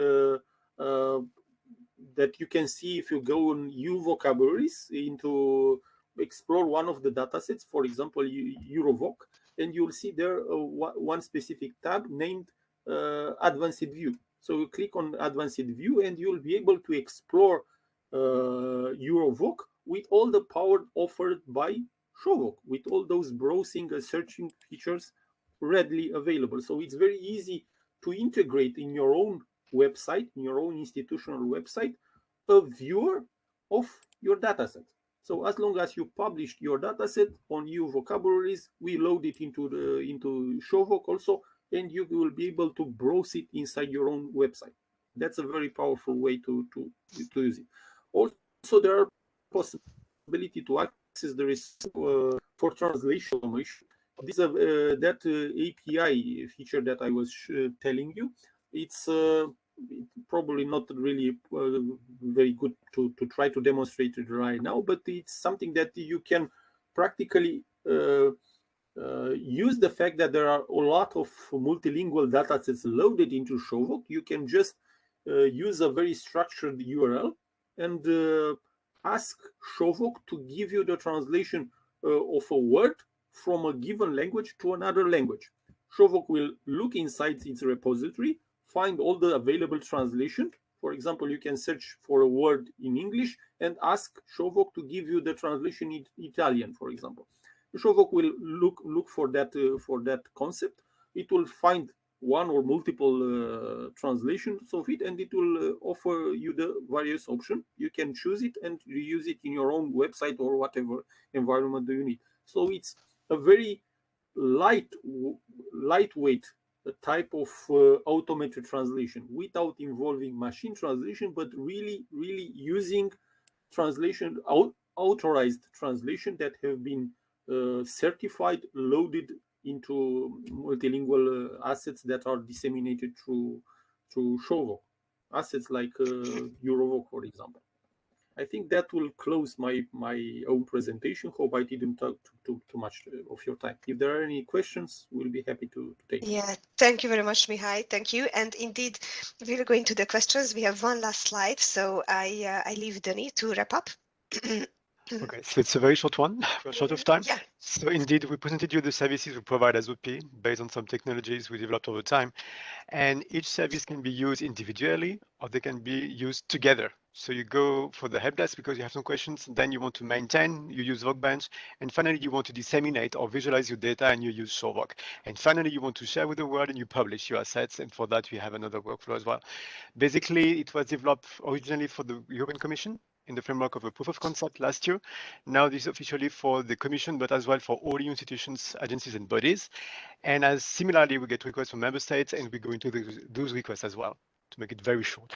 that you can see if you go on vocabularies into explore one of the datasets, for example, EuroVoc, and you'll see there one specific tab named Advanced View. So you click on Advanced View and you'll be able to explore EuroVoc with all the power offered by ShowVoc, with all those browsing and searching features readily available. So it's very easy to integrate in your own website, in your own institutional website, a viewer of your dataset. So as long as you published your dataset on vocabularies, we load it into ShowVoc also, and you will be able to browse it inside your own website. That's a very powerful way to use it. Also, there are possibility to access the resource for translation. This that API feature that I was telling you, it's probably not really very good to try to demonstrate it right now, but it's something that you can practically use the fact that there are a lot of multilingual datasets loaded into ShowVoc. You can just use a very structured URL and ask ShowVoc to give you the translation of a word from a given language to another language. ShowVoc will look inside its repository, find all the available translation. For example, you can search for a word in English and ask ShowVoc to give you the translation in Italian, for example. ShowVoc will look for that concept. It will find one or multiple translations of it, and it will offer you the various options. You can choose it and reuse it in your own website or whatever environment do you need. So it's a very lightweight type of automated translation without involving machine translation, but really using translation, authorized translation that have been certified, loaded into multilingual assets that are disseminated through ShowVoc, assets like EuroVoc, for example. I think that will close my own presentation. Hope I didn't talk too much of your time. If there are any questions, we'll be happy to take. Yeah, thank you very much, Mihai. Thank you. And indeed, we're going to the questions. We have one last slide, so I leave Denis to wrap up. Okay, so it's a very short one. We're short of time. Yeah. So indeed, we presented you the services we provide as OP based on some technologies we developed over time. And each service can be used individually or they can be used together. So you go for the help desk because you have some questions, then you want to maintain, you use VocBench, and finally you want to disseminate or visualize your data and you use ShowVoc. And finally you want to share with the world and you publish your assets, and for that we have another workflow as well. Basically, it was developed originally for the European Commission in the framework of a proof of concept last year. Now this is officially for the Commission, but as well for all EU institutions, agencies and bodies. And as similarly, we get requests from member states and we go into those requests as well to make it very short.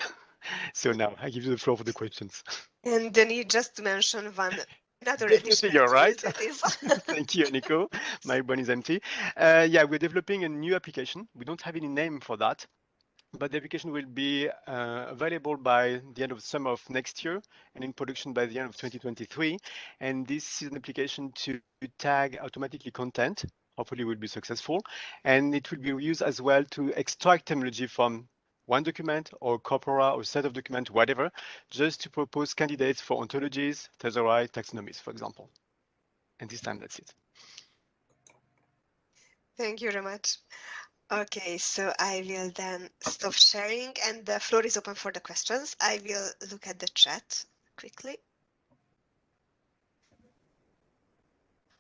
So now I give you the floor for the questions. And Denis, just to mention another Definitely, you're right. that is. Thank you, Nico. My brain is empty. Yeah, we're developing a new application. We don't have any name for that, but the application will be available by the end of summer of next year and in production by the end of 2023. And this is an application to tag automatically content. Hopefully we'll be successful. And it will be used as well to extract terminology from one document or corpora or set of documents, whatever, just to propose candidates for ontologies, thesauri, taxonomies, for example. And this time, that's it. Thank you very much. Okay, so I will then stop sharing and the floor is open for the questions. I will look at the chat quickly.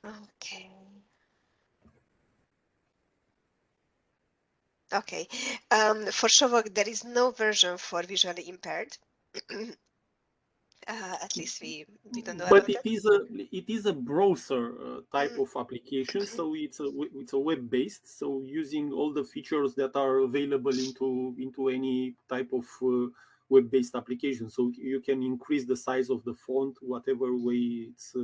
Okay. Okay. For ShowVoc, there is no version for visually impaired. At least we don't know but about that. it is a browser type of application, so it's a web based. So using all the features that are available into any type of web based application, so you can increase the size of the font whatever way it's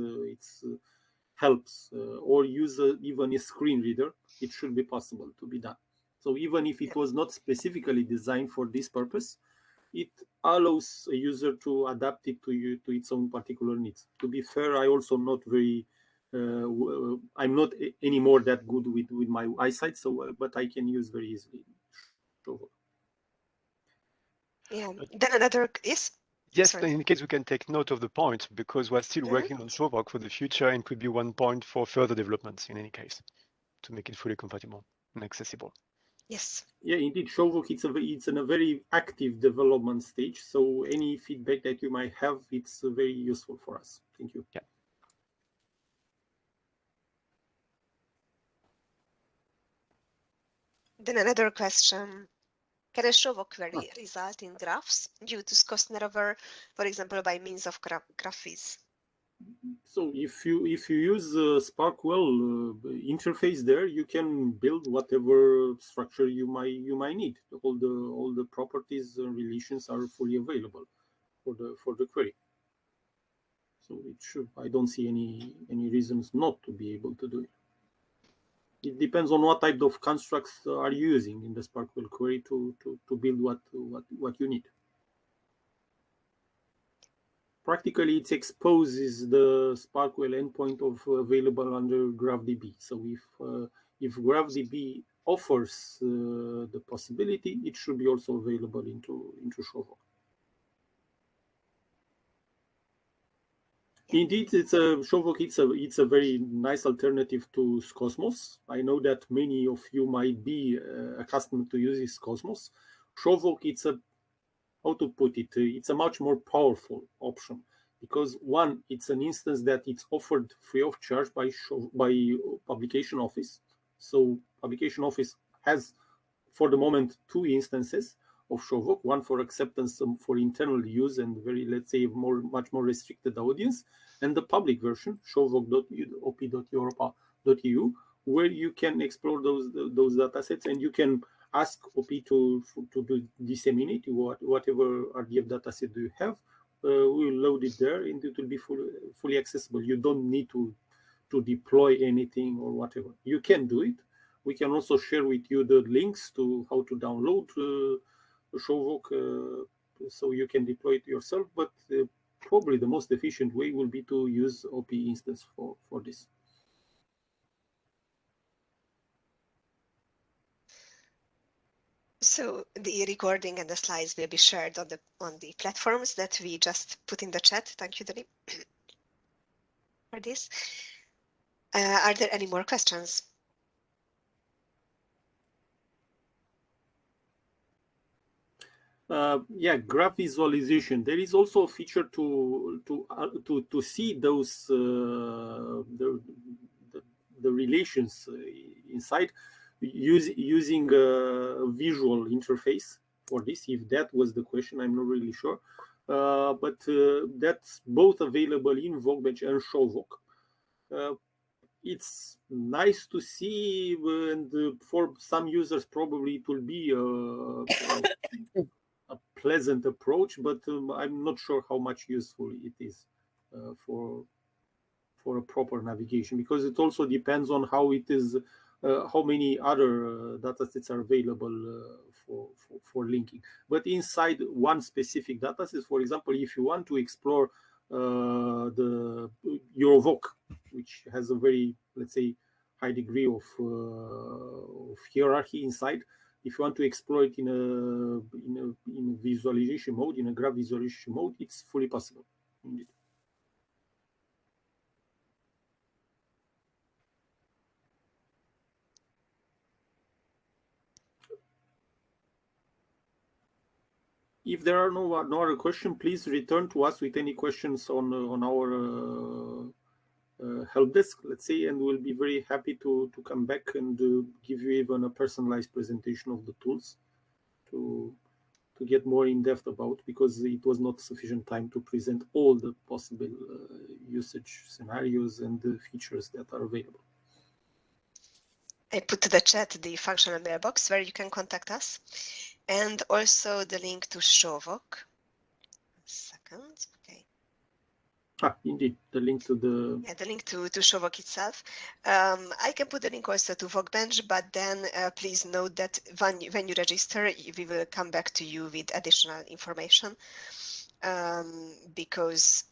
helps, or use even a screen reader. It should be possible to be done. So even if it was not specifically designed for this purpose, it allows a user to adapt it to its own particular needs. To be fair, I also not very I'm not anymore that good with my eyesight, so but I can use very easily ShowVoc. Yeah. Then another Yes, Sorry. in any case, we can take note of the point because we're still working on ShowVoc for the future and could be one point for further developments in any case to make it fully compatible and accessible. Yes. Yeah, indeed, ShowVoc it's in a very active development stage. So any feedback that you might have, it's very useful for us. Thank you. Yeah. Then another question. Can a ShowVoc query result in graphs due to Skosner error, for example, by means of graphies? So if you use Sparkwell interface there, you can build whatever structure you might need. All the properties and relations are fully available for the query. So it should. I don't see any reasons not to be able to do it. It depends on what type of constructs are you using in the Sparkwell query to build what you need. Practically, it exposes the Sparkwell endpoint of available under GraphDB. So if GraphDB offers the possibility, it should be also available into ShowVoc. Indeed, ShowVoc. It's a very nice alternative to Cosmos. I know that many of you might be accustomed to using Cosmos. ShowVoc, it's a how to put it, it's a much more powerful option because one, it's an instance that it's offered free of charge by Publication Office. So Publication Office has, for the moment, 2 instances of ShowVoc, one for acceptance for internal use and very, let's say, much more restricted audience, and the public version, showvoc.op.europa.eu, where you can explore those datasets and you can ask OP to disseminate whatever RDF dataset you have. We will load it there and it will be fully accessible. You don't need to deploy anything or whatever. You can do it. We can also share with you the links to how to download ShowVoc so you can deploy it yourself. But probably the most efficient way will be to use OP instance for this. So the recording and the slides will be shared on the platforms that we just put in the chat. Thank you, Denis, for this. Are there any more questions? Yeah, graph visualization. There is also a feature to see those the relations inside using a visual interface for this. If that was the question, I'm not really sure. But that's both available in VocBench and ShowVoc. It's nice to see, and for some users probably it will be a pleasant approach, but I'm not sure how much useful it is for a proper navigation, because it also depends on how it is, how many other datasets are available for linking. But inside one specific dataset, for example, if you want to explore the EuroVoc, which has a very, let's say, high degree of hierarchy inside, if you want to explore it in a visualization mode, in a graph visualization mode, it's fully possible. Indeed. If there are no other questions, please return to us with any questions on our help desk, let's say, and we'll be very happy to come back and give you even a personalized presentation of the tools to get more in depth about, because it was not sufficient time to present all the possible usage scenarios and the features that are available. I put to the chat the functional mailbox where you can contact us, and also the link to ShowVoc. Second, okay. Indeed, the link to the... Yeah, the link to ShowVoc itself. I can put the link also to VocBench, but then please note that when you register, we will come back to you with additional information, because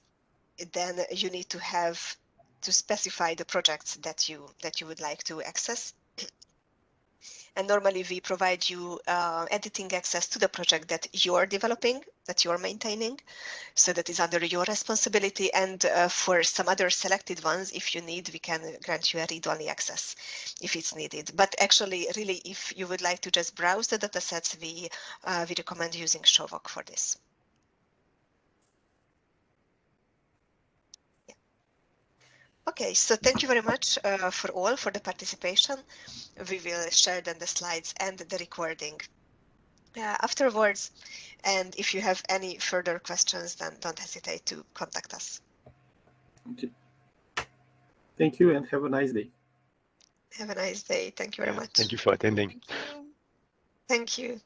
then you need to specify the projects that you would like to access. And normally we provide you editing access to the project that you're developing, that you're maintaining. So that is under your responsibility. And for some other selected ones, if you need, we can grant you a read-only access if it's needed. But actually, really, if you would like to just browse the datasets, we recommend using ShowVoc for this. Yeah. Okay, so thank you very much for the participation. We will share then the slides and the recording afterwards. And if you have any further questions, then don't hesitate to contact us. Okay. Thank you and have a nice day. Have a nice day. Thank you very much. Thank you for attending. Thank you. Thank you.